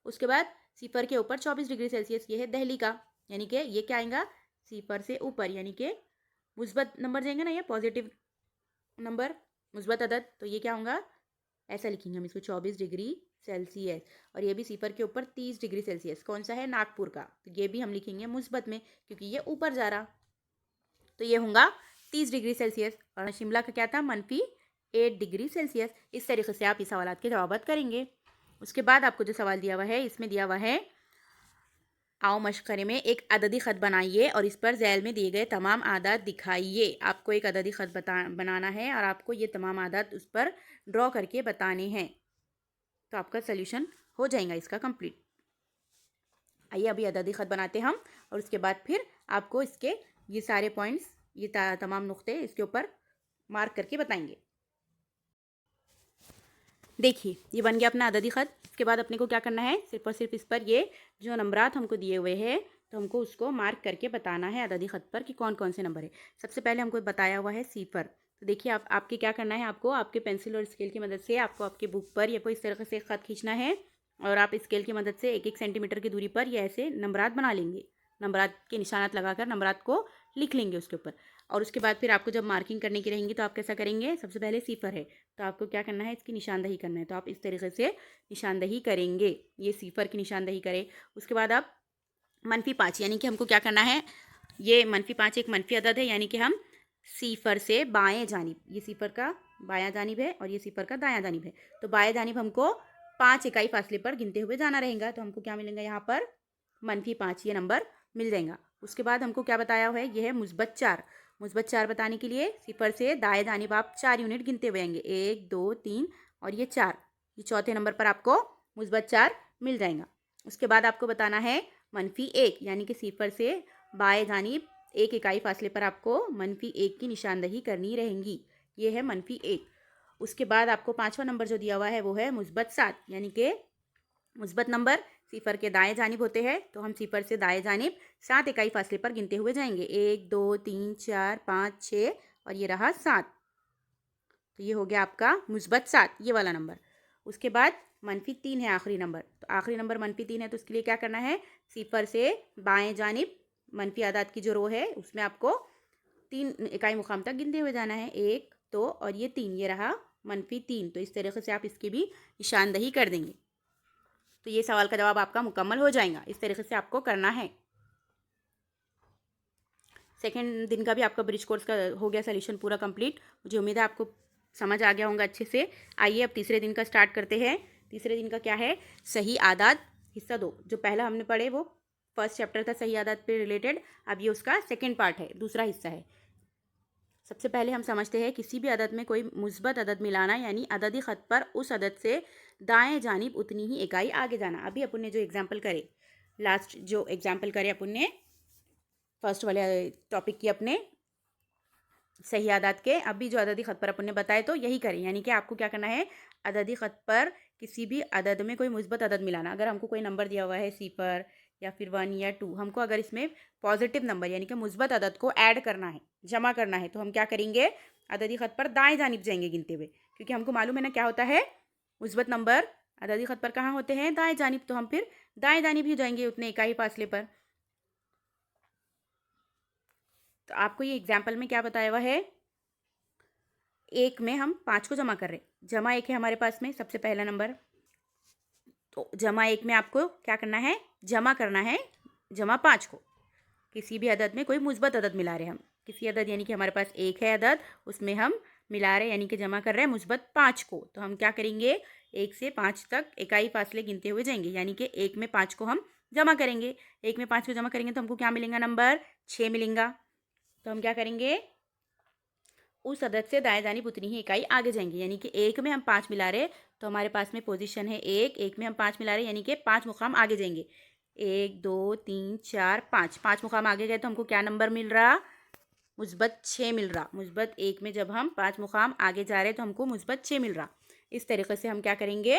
उसके बाद 0 के ऊपर 24 डिग्री सेल्सियस, ये है दिल्ली का, यानी कि ये क्या आएगा 0 से ऊपर, यानी कि मुस्बत नंबर जाएंगे ना, ये पॉजिटिव नंबर, मुस्बत अदद, तो ये क्या होगा, ऐसा लिखेंगे हम इसको 24 डिग्री सेल्सियस। और ये भी 0 के ऊपर 30 डिग्री सेल्सियस, कौन सा है, नागपुर का, तो ये भी हम लिखेंगे मुस्बत में क्योंकि ये ऊपर जा रहा, तो ये होगा 30 डिग्री सेल्सियस। और शिमला का क्या था, -8 डिग्री सेल्सियस। इस तरीके से आप इस सवाल के जवाब करेंगे। उसके बाद आपको जो सवाल दिया हुआ है, इसमें दिया हुआ है आओ मशक़रे में एक अददी ख़त बनाइए और इस पर झैल में दिए गए तमाम आदात दिखाइए। आपको एक अददी ख़त बनाना है और आपको ये तमाम आदात उस पर ड्रॉ करके बताने हैं, तो आपका सल्यूशन हो जाएगा इसका कंप्लीट। आइए अभी अददी ख़त बनाते हम और उसके बाद फिर आपको इसके ये सारे पॉइंट्स, ये तमाम नुक्ते इसके ऊपर मार्क करके बताएंगे। देखिए ये बन गया अपना अददी ख़त। इसके बाद अपने को क्या करना है, सिर्फ और सिर्फ इस पर ये जो नंबरात हमको दिए हुए हैं तो हमको उसको मार्क करके बताना है अददी ख़त पर कि कौन कौन से नंबर है। सबसे पहले हमको बताया हुआ है 0। तो देखिए आपके क्या करना है, आपको आपके पेंसिल और स्केल की मदद से आपको आपके बुक पर या कोई इस तरीके से ख़त खींचना है और आप स्केल की मदद से 1-1 सेंटीमीटर की दूरी पर ये ऐसे नंबरात बना लेंगे। नंबरात के निशानात लगाकर नंबरात को लिख लेंगे उसके ऊपर। और उसके बाद फिर आपको जब मार्किंग करने की रहेंगी तो आप कैसा करेंगे, सबसे पहले 0 है तो आपको क्या करना है, इसकी निशानदही करना है, तो आप इस तरीके से निशानदही करेंगे, ये 0 की निशानदही करें। उसके बाद आप -5, यानी कि हमको क्या करना है, ये -5 एक मनफी अदद है, यानी कि हम 0 से बाएं जानिब, ये 0 का बायां जानिब है और ये 0 का दायां जानिब है, तो बाएं जानिब हमको 5 इकाई फासले पर गिनते हुए जाना रहेगा। तो हमको क्या मिलेगा यहाँ पर, -5 ये नंबर मिल जाएगा। उसके बाद हमको क्या बताया हुआ है, ये है मुस्बत 4। मुस्बत 4 बताने के लिए 0 से दाएं जानिब आप 4 यूनिट गिनते हुए आएंगे, 1 2 3 और ये 4, ये चौथे नंबर पर आपको मुस्बत 4 मिल जाएगा। उसके बाद आपको बताना है -1, यानी कि 0 से बाएं जानिब 1 इकाई फासले पर आपको -1 की निशानदही करनी रहेंगी, ये है -1। उसके बाद आपको 5वां नंबर जो दिया हुआ है वो है मुस्बत 7, यानी कि मुस्बत नंबर 0 के दाएं जानिब होते हैं, तो हम 0 से दाएं जानिब 7 इकाई फासले पर गिनते हुए जाएंगे, 1 2 3 4 5 6 और ये रहा 7, तो ये हो गया आपका मुस्बत 7 ये वाला नंबर। उसके बाद -3 है आखिरी नंबर, तो आखिरी नंबर -3 है तो उसके लिए क्या करना है, 0 से बाएं जानिब मनफी आदात की जो रो है उसमें आपको 3 इकाई मुकाम तक गिनते हुए जाना है, 1 2 और ये 3, ये रहा -3। तो इस तरीके से आप इसकी भी निशानदही कर देंगे, तो ये सवाल का जवाब आपका मुकम्मल हो जाएगा। इस तरीके से आपको करना है। सेकेंड दिन का भी आपका ब्रिज कोर्स का हो गया सॉल्यूशन पूरा कंप्लीट। मुझे उम्मीद है आपको समझ आ गया होगा अच्छे से। आइए अब तीसरे दिन का स्टार्ट करते हैं। तीसरे दिन का क्या है, सही आदात हिस्सा 2। जो पहला हमने पढ़े वो फर्स्ट चैप्टर था सही आदात पे रिलेटेड, अब ये उसका सेकेंड पार्ट है, दूसरा हिस्सा है। सबसे पहले हम समझते हैं किसी भी अदद में कोई मुस्बत अदद मिलाना, यानी अददी ख़त पर उस अदद से दाएं जानिब उतनी ही इकाई आगे जाना। अभी अपन ने जो एग्जाम्पल करे, लास्ट जो एग्जाम्पल करे अपन ने फर्स्ट वाले टॉपिक की अपने सही आदात के, अभी जो अददी ख़त पर अपन ने बताए तो यही करें, यानी कि आपको क्या करना है, अददी ख़त पर किसी भी अदद में कोई मुस्बत अदद मिलाना। अगर हमको कोई नंबर दिया हुआ है 0 या फिर 1 या 2, हमको अगर इसमें पॉजिटिव नंबर यानी कि मुस्बत अदद को ऐड करना है, जमा करना है, तो हम क्या करेंगे, अददी ख़त पर दाएं जानिब जाएंगे गिनते हुए, क्योंकि हमको मालूम है ना क्या होता है, मुस्बत नंबर अददी ख़त पर कहाँ होते हैं? दाएं जानिब। तो हम फिर दाएं जानिब ही जाएंगे उतने इकाई फासले पर। तो आपको ये एग्जाम्पल में क्या बताया हुआ है? एक में हम 5 को जमा कर रहे हैं। जमा 1 है हमारे पास में सबसे पहला नंबर। तो जमा 1 में आपको क्या करना है? जमा करना है जमा 5 को। किसी भी अदद में कोई मुस्बत अदद मिला रहे हैं हम। किसी अदद यानी कि हमारे पास 1 है अदद, उसमें हम मिला रहे यानी कि जमा कर रहे हैं मुस्बत 5 को। तो हम क्या करेंगे? 1 से 5 तक इकाई फासले गिनते हुए जाएंगे, यानी कि 1 में 5 को हम जमा करेंगे। 1 में 5 को जमा करेंगे तो हमको क्या मिलेगा? नंबर 6 मिलेगा। तो हम क्या करेंगे? उस अदद से दाएं जानिब उतनी ही इकाई आगे जाएंगे, यानी कि 1 में हम 5 मिला रहे तो हमारे पास में पोजीशन है 1। 1 में हम 5 मिला रहे यानी कि 5 मुकाम आगे जाएंगे। 1 2 3 4 5, 5 मुकाम आगे गए तो हमको क्या नंबर मिल रहा? मुस्बत 6 मिल रहा। मुस्बत 1 में जब हम 5 मुकाम आगे जा रहे तो हमको मुस्बत 6 मिल रहा। इस तरीके से हम क्या करेंगे?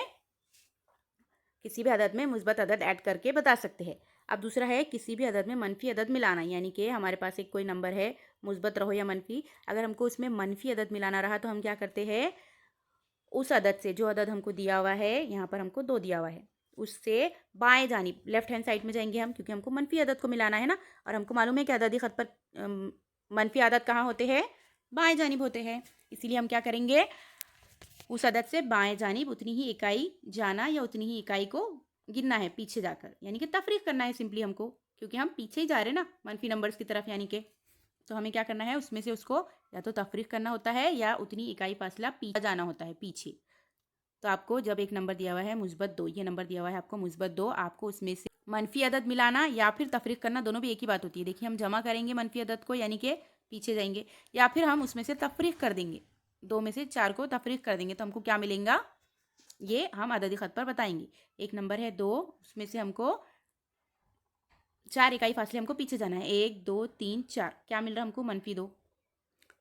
किसी भी अदद में मुस्बत अदद ऐड करके बता सकते हैं। अब दूसरा है किसी भी अदद में मनफी अदद मिलाना, यानी कि हमारे पास एक कोई नंबर है, मुस्बत रहो या मनफी, अगर हमको उसमें मनफी अदद मिलाना रहा तो हम क्या करते हैं? उस अदद से, जो अदद हमको दिया हुआ है, यहाँ पर हमको 2 दिया हुआ है, उससे बाएं जानिब लेफ्ट हैंड साइड में जाएंगे हम, क्योंकि हमको मनफी अदद को मिलाना है ना। और हमको मालूम है कि अददी ख़त पर मनफी अदद कहाँ होते हैं? बाएं जानिब होते हैं। इसीलिए हम क्या करेंगे? उस अदद से बाएं जानिब उतनी ही इकाई जाना या उतनी ही इकाई को गिनना है पीछे जाकर, यानी कि तफरीक करना है सिंपली हमको, क्योंकि हम पीछे ही जा रहे हैं ना मनफी नंबर्स की तरफ, यानी कि तो हमें क्या करना है? उसमें से उसको या तो तफरीक करना होता है या उतनी इकाई फासला पीछे जाना होता है पीछे। तो आपको जब एक नंबर दिया हुआ है मुस्बत 2, ये नंबर दिया हुआ है आपको मुस्बत 2, आपको उसमें से मनफी अदद मिलाना या फिर तफरीक करना, दोनों भी एक ही बात होती है। देखिए, हम जमा करेंगे मनफी अदद को यानी कि पीछे जाएंगे, या फिर हम उसमें से तफरीक कर देंगे, 2 में से 4 को तफरीक कर देंगे तो हमको क्या मिलेगा? ये हम अददी ख़त पर बताएंगे। एक नंबर है 2, उसमें से हमको 4 इकाई फासले हमको पीछे जाना है। 1 2 3 4, क्या मिल रहा है हमको? मनफी 2।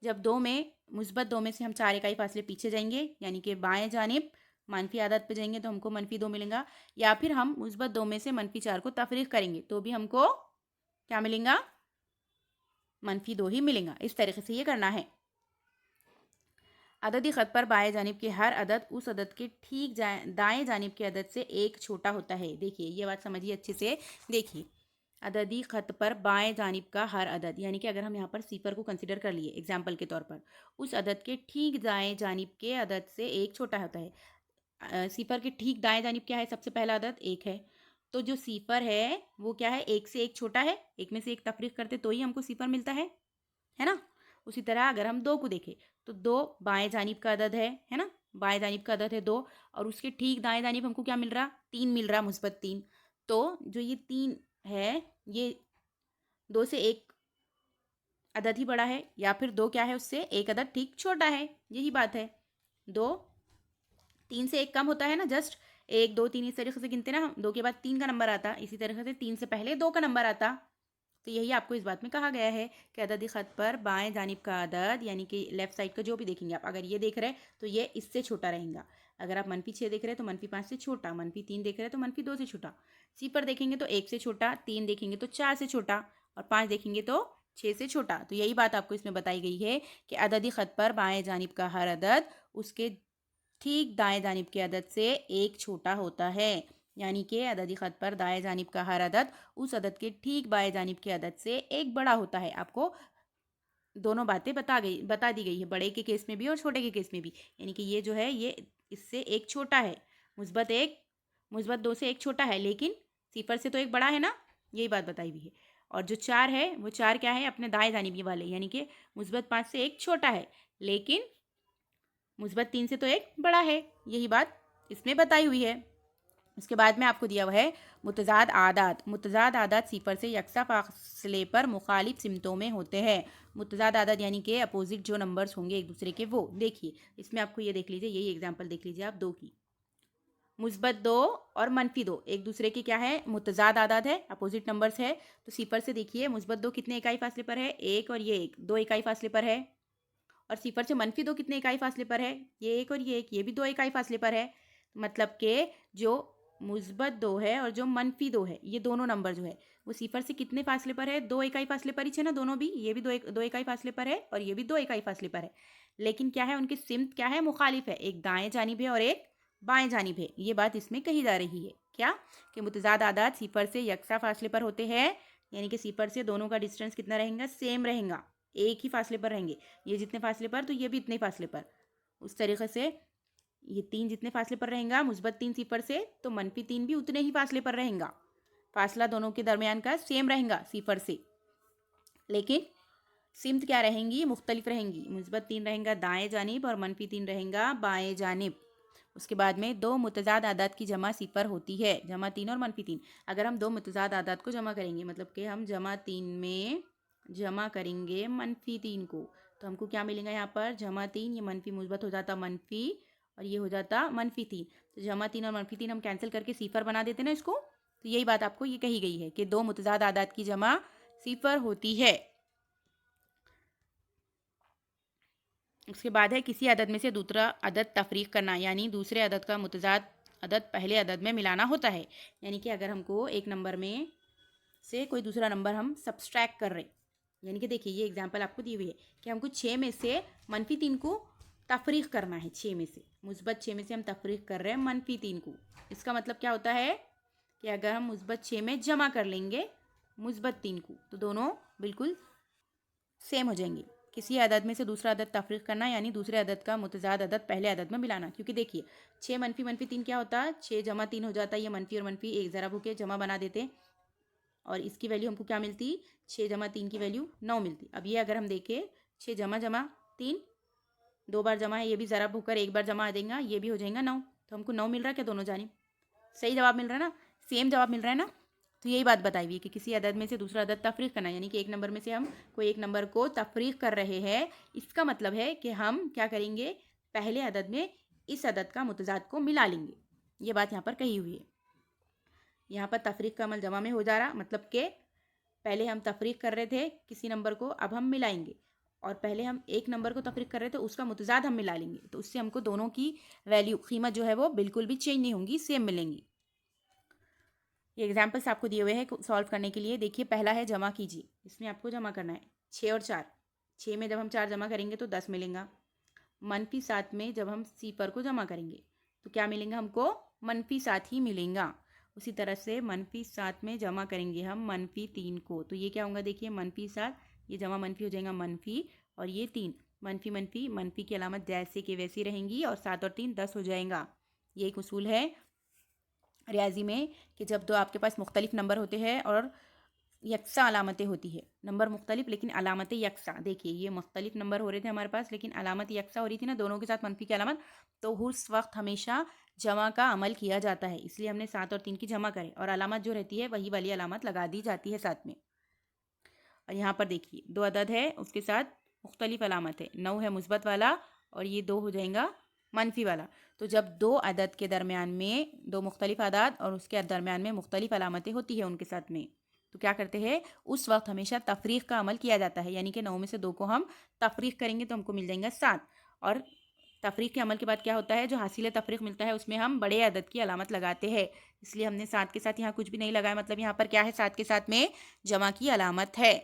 जब 2 में मुस्बत 2 में से हम 4 इकाई फासले पीछे जाएंगे, यानी कि बाएं जानिब मनफी आदत पे जाएंगे तो हमको मनफी 2 मिलेगा, या फिर हम मुस्बत 2 में से मनफी 4 को तफरीक करेंगे तो भी हमको क्या मिलेगा? मनफी 2 ही मिलेगा। इस तरीके से ये करना है। अददी ख़त पर बाएं जानिब के हर अदद उस अदद के ठीक दाएं जानिब के अदद से एक छोटा होता है। देखिए, ये बात समझिए अच्छे से। देखिए, अददी ख़त पर बाएं जानिब का हर अदद, यानी कि अगर हम यहाँ पर सिफर को कंसिडर कर लिए एग्जाम्पल के तौर पर, उस अदद के ठीक दाएं जानिब के अदद से एक छोटा होता है। सिफर के ठीक दाएं जानिब क्या है? सबसे पहला अदद 1 है। तो जो सिफर है वो क्या है? 1 से 1 छोटा है। 1 में से 1 तफरीक करते तो ही हमको सिफर मिलता है ना। उसी तरह अगर हम 2 को देखें तो 2 बाएं जानिब का अदद है ना। बाएं जानिब का अदद है 2, और उसके ठीक दाएं जानिब हमको क्या मिल रहा? 3 मिल रहा, मुस्बत 3। तो जो ये 3 है, ये 2 से 1 अदद ही बड़ा है, या फिर 2 क्या है? उससे 1 अदद ठीक छोटा है। यही बात है। 2 3 से 1 कम होता है ना, जस्ट 1 2 3 इस तरीके से गिनते ना हम, 2 के बाद 3 का नंबर आता, इसी तरीके से 3 से पहले 2 का नंबर आता। तो यही आपको इस बात में कहा गया है कि अददी ख़त पर बाएं जानिब का अदद, यानी कि लेफ्ट साइड का जो भी देखेंगे आप, अगर ये देख रहे हैं तो ये इससे छोटा रहेगा। अगर आप मनफी 6 देख रहे हैं तो मनफी 5 से छोटा, मनफी 3 देख रहे हैं तो मनफी 2 से छोटा, सिफर देखेंगे तो 1 से छोटा, 3 देखेंगे तो 4 से छोटा, और 5 देखेंगे तो 6 से छोटा। तो यही बात आपको इसमें बताई गई है कि अददी ख़त पर बाएं जानिब का हर अदद उसके ठीक दाएं जानिब के अदद से एक छोटा होता है, यानी कि अददी ख़त पर दाएं जानिब का हर अदद उस अदद के ठीक बाएं जानिब के अदद से एक बड़ा होता है। आपको दोनों बातें बता दी गई है, बड़े के केस में भी और छोटे के केस में भी। यानी कि ये जो है ये इससे एक छोटा है, मुस्बत 1 मुस्बत 2 से एक छोटा है, लेकिन सिफर से तो एक बड़ा है ना, यही बात बताई हुई है। और जो 4 है वो 4 क्या है? अपने दाएं जानिब वाले, यानी कि मुस्बत 5 से एक छोटा है, लेकिन मुस्बत 3 से तो एक बड़ा है। यही बात इसमें बताई हुई है। उसके बाद में आपको दिया हुआ है मुतजाद आदात। मुतजाद आदात सिफर से यकसा फासले पर मुखालिफ सिमतों में होते हैं। मुतजाद आदात यानी कि अपोजिट जो नंबर्स होंगे एक दूसरे के, वो देखिए इसमें आपको ये देख लीजिए, यही एग्जांपल देख लीजिए आप 2 की। मुस्बत 2 और मनफी 2 एक दूसरे के क्या है? मुतजाद आदात है, अपोजिट नंबर्स है। तो सिफर से देखिए मुस्बत 2 कितने इकाई फासले पर है? 1 और ये 1, 2 इकाई फासले पर है। और सिफर से मनफी 2 कितने इकाई फासले पर है? ये 1 और ये 1, ये भी 2 इकाई फासले पर है। मतलब कि जो मुस्बत 2 है और जो मनफी 2 है, ये दोनों नंबर जो है वो सिफर से कितने फासले पर है? 2 इकाई फासले पर ही है ना, दोनों भी। ये भी 2 इकाई फासले पर है और ये भी 2 इकाई फासले पर है। लेकिन क्या है? उनकी सिमत क्या है? मुखालिफ है। एक दाएं जानिब है और एक बाएं जानिब है। ये बात इसमें कही जा रही है क्या कि मुतजाद आदाद सिफर से यकसा फासले पर होते हैं, यानी कि सिफर से दोनों का डिस्टेंस कितना रहेगा, सेम रहेगा, एक ही फासले पर रहेंगे। ये जितने फासले पर तो ये भी इतने फासले पर। उस तरीके से ये 3 जितने फासले पर रहेगा मुस्बत 3 सिफर से, तो मनफी 3 भी उतने ही फासले पर रहेगा। फासला दोनों के दरमियान का सेम रहेगा सिफर से, लेकिन सिमत क्या रहेंगी, मुख्तलिफ रहेंगी। मुस्बत 3 रहेगा दाएं जानिब और मनफी 3 रहेगा बाएं जानिब। उसके बाद में दो मुतजाद आदाद की जमा सिफर होती है, जमा 3 और मनफी 3। अगर हम दो मुतजाद आदाद को जमा करेंगे, मतलब कि हम जमा 3 में जमा करेंगे मनफी 3 को, तो हमको क्या मिलेगा यहाँ पर, जमा 3, ये मनफी मुस्बत हो जाता मनफी और ये हो जाता मनफी 3। तो जमा 3 और मनफी 3 हम कैंसिल करके सिफर बना देते ना इसको। तो यही बात आपको ये कही गई है कि दो मुतजाद आदाद की जमा सिफर होती है। उसके बाद है किसी अदद में से दूसरा अदद तफरीक करना, यानी दूसरे अदद का मुतजाद अदद पहले अदद में मिलाना होता है। यानी कि अगर हमको एक नंबर में से कोई दूसरा नंबर हम सब्सट्रैक्ट कर रहे, यानी कि देखिए ये एग्जांपल आपको दी हुई है कि हमको 6 में से मनफी 3 को तफरीक करना है। 6 में से मुस्बत 6 में से हम तफरीक कर रहे हैं मनफी 3 को। इसका मतलब क्या होता है कि अगर हम मुस्बत 6 में जमा कर लेंगे मुस्बत 3 को, तो दोनों बिल्कुल सेम हो जाएंगे। किसी अदद में से दूसरा अदद तफरीक करना, यानी दूसरे अदद का मुतजाद अदद पहले अदद में मिलाना। क्योंकि देखिए 6 मनफी मनफी 3 क्या होता है, 6 जमा 3 हो जाता है, ये मनफी और मनफी एक ज़रा भूखे जमा बना देते और इसकी वैल्यू हमको क्या मिलती, 6 जमा 3 की वैल्यू 9 मिलती। अब ये अगर हम देखें 6 जमा जमा 3 दो बार जमा है, ये भी ज़रा भूकर एक बार जमा आ देगा, ये भी हो जाएगा 9। तो हमको 9 मिल रहा है क्या दोनों जानिब, सही जवाब मिल रहा है ना, सेम जवाब मिल रहा है ना। तो यही बात बताई हुई है कि किसी अदद में से दूसरा अदद तफरीक करना, यानी कि एक नंबर में से हम कोई एक नंबर को तफरीक कर रहे हैं। इसका मतलब है कि हम क्या करेंगे, पहले अदद में इस अदद का मुतजाद को मिला लेंगे। ये बात यहाँ पर कही हुई है। यहाँ पर तफरीक का अमल जमा में हो जा रहा, मतलब कि पहले हम तफरीक कर रहे थे किसी नंबर को, अब हम मिलाएंगे। और पहले हम एक नंबर को तफरीक कर रहे थे, उसका मुतजाद हम मिला लेंगे, तो उससे हमको दोनों की वैल्यू कीमत जो है वो बिल्कुल भी चेंज नहीं होंगी, सेम मिलेंगी। ये एग्जाम्पल्स आपको दिए हुए हैं सॉल्व करने के लिए। देखिए पहला है जमा कीजिए, इसमें आपको जमा करना है 6 और 4। 6 में जब हम 4 जमा करेंगे तो 10 मिलेगा। मनफी 7 में जब हम सिफर को जमा करेंगे तो क्या मिलेगा हमको, मनफी 7 ही मिलेगा। उसी तरह से मनफी 7 में जमा करेंगे हम मनफी 3 को, तो ये क्या होगा, देखिए मनफी 7, ये जमा मनफी हो जाएगा मनफी, और ये 3 मनफी मनफी, मनफी की अलामत जैसे कि वैसी रहेंगी, और 7 और 3 10 हो जाएगा। ये एक उसूल है रियाजी में कि जब दो आपके पास मुख्तलिफ नंबर होते हैं और यकसा अलामतें होती है, नंबर मुख्तलिफ लेकिन अलामतें यकसा। देखिए ये मुख्तलिफ नंबर हो रहे थे हमारे पास लेकिन अलामत यकसा हो रही थी ना, दोनों के साथ मनफी की अलामत, तो उस वक्त हमेशा जमा का अमल किया जाता है। इसलिए हमने 7 और 3 की जमा करें और अलामत जो रहती है वही वाली अलामत लगा दी जाती है साथ में। और यहाँ पर देखिए दो अदद है, उसके साथ मुख्तलिफ अलामत है, 9 है मुस्बत वाला और ये 2 हो जाएगा मनफी वाला। तो जब दो अदद के दरमियान में, दो मुख्तलिफ अदाद और उसके दरमियान में मुख्तलिफ अलामतें होती है उनके साथ में, तो क्या करते हैं, उस वक्त हमेशा तफरीक का अमल किया जाता है। यानी कि 9 में से 2 को हम तफरीक करेंगे तो हमको मिल जाएगा 7। और तफरीक के अमल के बाद क्या होता है, जो हासिल तफरीक मिलता है उसमें हम बड़े अदद की अलामत लगाते हैं। इसलिए हमने 7 के साथ यहाँ कुछ भी नहीं लगाया, मतलब यहाँ पर क्या है, 7 के साथ में जमा की अलामत है।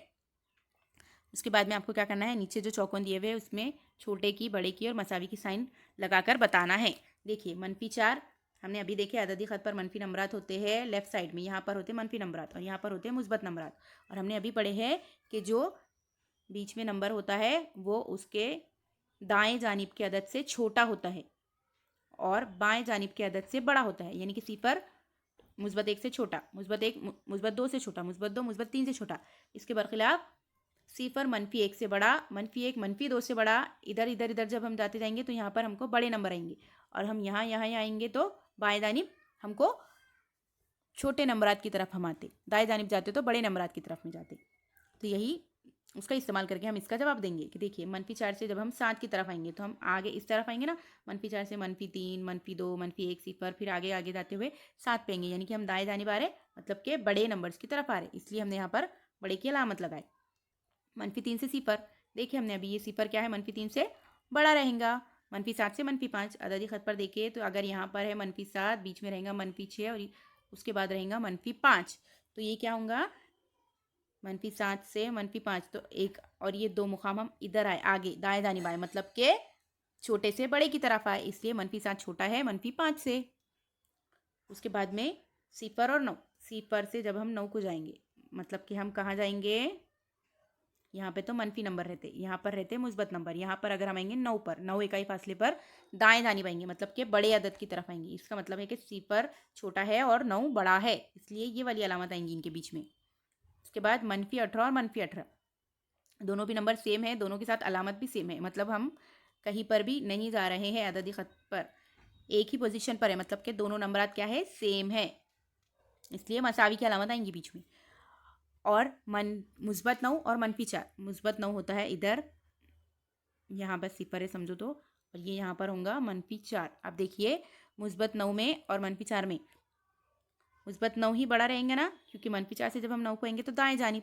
उसके बाद में आपको क्या करना है, नीचे जो चौकोन दिए हुए हैं उसमें छोटे की, बड़े की और मसावी की साइन लगाकर बताना है। देखिए मनफी 4 हमने अभी देखे, अददी ख़त पर मनफी नंबरात होते हैं लेफ्ट साइड में, यहाँ पर होते हैं मनफी नंबरात और यहाँ पर होते हैं मुस्बत नंबरात। और हमने अभी पढ़े हैं कि जो बीच में नंबर होता है वो उसके दाएं जानिब के अदद से छोटा होता है और बाएं जानिब के अदद से बड़ा होता है। यानी कि सिफर मुस्बत 1 से छोटा, मुस्बत 1 मुस्बत 2 से छोटा, मुस्बत 2 मुस्बत 3 से छोटा। इसके बरखिलाफ सिफर मनफी 1 से बड़ा, मनफी 1 मनफी 2 से बड़ा। इधर इधर इधर जब हम जाते जाएंगे तो यहाँ पर हमको बड़े नंबर आएंगे और हम यहाँ यहाँ आएंगे तो बाएं जानिब हमको छोटे नंबरात की तरफ हम आते, दाएं जानिब जाते तो बड़े नंबरात की तरफ में जाते। तो यही उसका इस्तेमाल करके हम इसका जवाब देंगे कि देखिए मनफी 4 से जब हम 7 की तरफ आएंगे तो हम आगे इस तरफ आएंगे ना, मनफी 4 से मनफी 3 मनफी 2 मनफी 1 सिफर, फिर आगे आगे जाते हुए 7 पे आएंगे। यानी कि हम दाएं जानिब आ रहे, मतलब कि बड़े नंबर्स की तरफ आ रहे, इसलिए हमने यहाँ पर बड़े की अलामत लगाई। मनफी 3 से सिफर, देखिए हमने अभी ये सिफर क्या है, मनफी 3 से बड़ा रहेगा। मनफी 7 से मनफी 5, अददी ख़त पर देखिए तो अगर यहाँ पर है मनफी 7, बीच में रहेगा मनफी 6 और उसके बाद रहेगा मनफी 5, तो ये क्या होगा, मनफी 7 से मनफी 5, तो एक और ये 2 मुकाम हम इधर आए आगे दाएं जानिब आए, मतलब के छोटे से बड़े की तरफ आए, इसलिए -7 छोटा है -5 से। उसके बाद में सिफर और 9, सिफर से जब हम 9 को जाएंगे, मतलब कि हम कहाँ जाएंगे, यहाँ पे तो मनफी नंबर रहते, यहाँ पर रहते मुस्बत नंबर। यहाँ पर अगर हम आएंगे 9 पर, 9 इकाई फासले पर दाएं जानी पाएंगे, मतलब कि बड़े अदद की तरफ आएंगे। इसका मतलब है कि सिफर छोटा है और 9 बड़ा है, इसलिए ये वाली अलामत आएंगी इनके बीच में। उसके बाद -18 और -18, दोनों भी नंबर सेम है, दोनों के साथ अलामत भी सेम है, मतलब हम कहीं पर भी नहीं जा रहे हैं अददी खत पर, एक ही पोजीशन पर है, मतलब कि दोनों नंबरात क्या है, सेम है, इसलिए मसावी की अलामत आएंगी बीच में। और मुस्बत 9 और -4, मुस्बत 9 होता है इधर, यहाँ पर सिफर है समझो तो, और ये यहाँ पर होगा -4। अब देखिए मुस्बत 9 में और -4 में मुस्बत 9 ही बड़ा रहेंगे ना, क्योंकि -4 से जब हम 9 को आएंगे तो दाएं जानिब,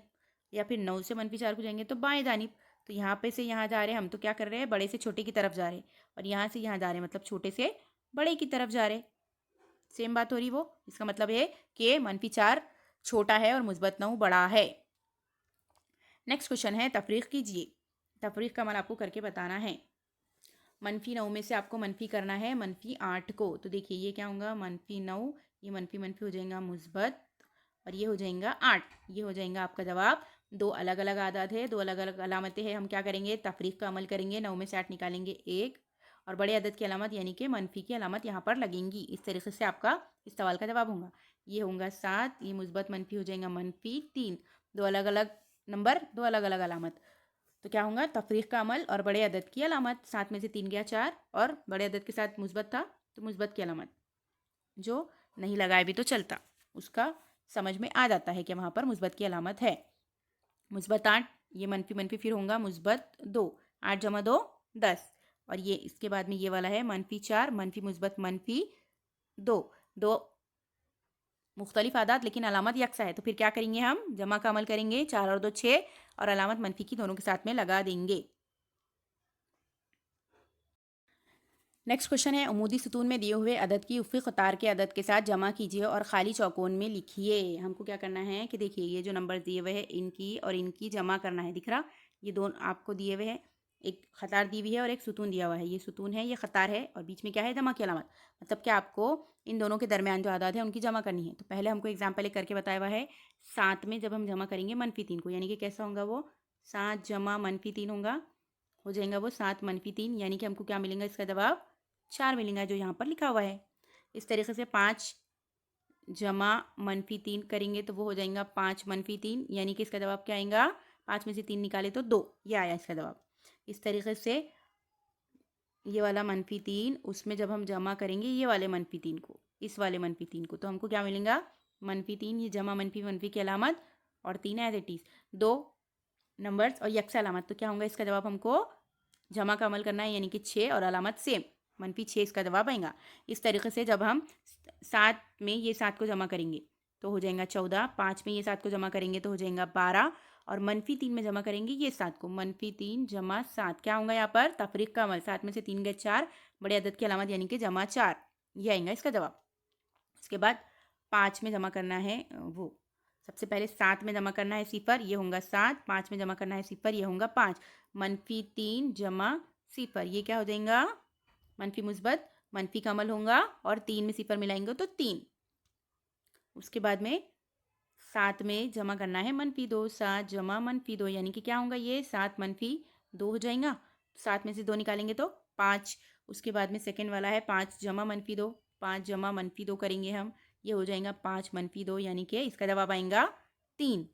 या फिर 9 से -4 को जाएंगे तो बाएं जानिब। तो यहाँ पे से यहाँ जा रहे हैं हम, तो क्या कर रहे हैं, बड़े से छोटे की तरफ जा रहे हैं, और यहाँ से यहाँ जा रहे हैं, मतलब छोटे से बड़े की तरफ जा रहे हैं। सेम बात हो रही वो, इसका मतलब है कि -4 छोटा है और मुस्बत 9 बड़ा है। नेक्स्ट क्वेश्चन है, तफरीक कीजिए। तफरीक का अमल आपको करके बताना है। -9 में से आपको मनफी करना है -8 को, तो देखिए ये क्या होगा, -9, ये मनफी मनफी हो जाएगा मुस्बत, और ये हो जाएगा 8, ये हो जाएगा आपका जवाब। दो अलग अलग आदाद है, दो अलग अलग अलामतें हैं, हम क्या करेंगे, तफरीक का अमल करेंगे, 9 में से 8 निकालेंगे 1, और बड़े अदद की अलामत यानी कि मनफी की अलामत यहाँ पर लगेंगी। इस तरीके से आपका इस सवाल का जवाब होगा। ये होगा 7, ये मुस्बत मनफी हो जाएगा -3, दो अलग अलग नंबर, दो अलग अलग अलामत, तो क्या होगा, तफरीक का अमल और बड़े अदद की अलामत। 7 में से 3 गया 4, और बड़े अदद के साथ मुस्बत था तो मुस्बत की अलामत, जो नहीं लगाए भी तो चलता, उसका समझ में आ जाता है कि वहाँ पर मुस्बत की अलामत है। मुस्बत 8, ये मनफी मनफी फिर होगा मुस्बत 2, 8 जमा 2 10, और ये इसके बाद में ये वाला है -4, मनफी मुस्बत -2, दो मुख्तलिफ आदात लेकिन अलामत यकसा है, तो फिर क्या करेंगे, हम जमा का अमल करेंगे, 4 और 2 6, और अलामत मनफी की दोनों के साथ में लगा देंगे। नेक्स्ट क्वेश्चन है, उमूदी सुतून में दिए हुए अदद की उफ़क़ी क़तार के अदद के साथ जमा कीजिए और खाली चौकोन में लिखिए। हमको क्या करना है कि देखिए ये जो नंबर दिए हुए हैं इनकी और इनकी जमा करना है, दिख रहा, ये दोनों आपको दिए हुए हैं, एक क़तार दी हुई है और एक सुतून दिया हुआ है, ये सुतून है, ये क़तार है, और बीच में क्या है, जमा की अलामत, मतलब कि आपको इन दोनों के दरमियान जो आदाद है उनकी जमा करनी है। तो पहले हमको एग्जाम्पल एक करके बताया हुआ है, 7 में जब हम जमा करेंगे -3 को, यानी कि कैसा होगा वो, 7 जमा -3 होगा, हो जाएगा वो 7 -3, यानी कि हमको क्या मिलेगा, इसका जवाब 4 मिलेगा, जो यहाँ पर लिखा हुआ है। इस तरीके से 5 जमा -3 करेंगे तो वो हो जाएगा 5 -3, यानी कि इसका जवाब क्या आएगा, 5 में से 3 निकाले तो 2, ये आया इसका जवाब। इस तरीके से ये वाला -3, उसमें जब हम जमा करेंगे ये वाले -3 को, इस वाले -3 को, तो हमको क्या मिलेगा, -3, ये जमा मनफी मनफी की अलामत, और 3 एज इट इज़, 2 नंबर्स और यकसा अलामत, तो क्या होगा, इसका जवाब हमको जमा का अमल करना है, यानी कि 6 और अलामत सेम, -6 इसका जवाब आएगा। इस तरीके से जब हम 7 में ये 7 को जमा करेंगे तो हो जाएगा 14, 5 में ये 7 को जमा करेंगे तो हो जाएगा 12, और -3 में जमा करेंगे ये 7 को, -3 जमा 7, क्या होगा यहाँ पर, तफरीक का अमल, 7 में से 3 गए 4, बड़े अदद की अलामत यानी कि जमा 4, ये आएगा इसका जवाब। उसके बाद 5 में जमा करना है, वो सबसे पहले 7 में जमा करना है सिफर, ये होगा 7, 5 में जमा करना है सिफर, ये होगा 5, -3 जमा सिफर, ये क्या हो जाएगा, मनफी मुस्बत मनफी का अमल होगा, और 3 में सिफर मिलाएंगे तो 3। उसके बाद में 7 में जमा करना है -2, 7 जमा -2, यानी कि क्या होगा, ये 7 -2 हो जाएगा, 7 में से 2 निकालेंगे तो 5। उसके बाद में सेकेंड वाला है 5 जमा -2, 5 जमा -2 करेंगे हम, ये हो जाएगा 5 -2, यानी कि इसका जवाब आएगा 3।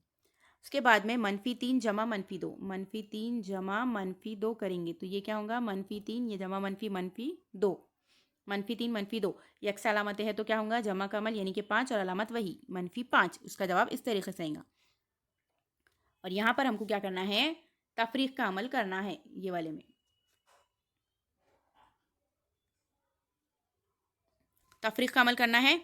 उसके बाद में -3 जमा -2, -3 जमा -2 करेंगे तो ये क्या होगा, -3, ये जमा -2, -3 -2, यकसा अलामतें है तो क्या होगा, जमा का अमल यानी कि 5 और अलामत वही -5, उसका जवाब इस तरीके से आएगा। और यहाँ पर हमको क्या करना है, तफरीक का अमल करना है, ये वाले में तफरीक का अमल करना है।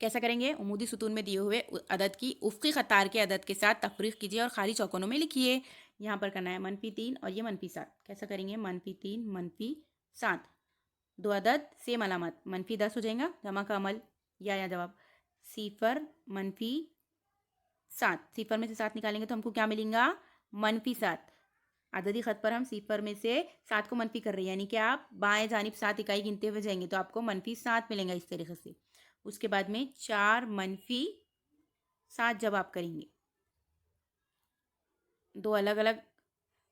कैसा करेंगे, उमूदी सुतून में दिए हुए अदद की उफ़क़ी क़तार के अदद के साथ तफरीक कीजिए और खाली चौकोनों में लिखिए। यहाँ पर करना है -3 और ये -7, कैसा करेंगे, -3 -7, दो अदद सेम अलामत, -10 हो जाएगा, जमा का अमल, या जवाब, सिफर -7, सिफर में से 7 निकालेंगे तो हमको क्या मिलेगा, -7, अददी ख़त पर हम सिफर में से 7 को मनफी कर रहे हैं, यानी कि आप बाएं जानिब 7 इकाई गिनते हुए जाएंगे तो आपको -7 मिलेंगे इस तरीके से। उसके बाद में 4 -7 जब आप करेंगे, दो अलग अलग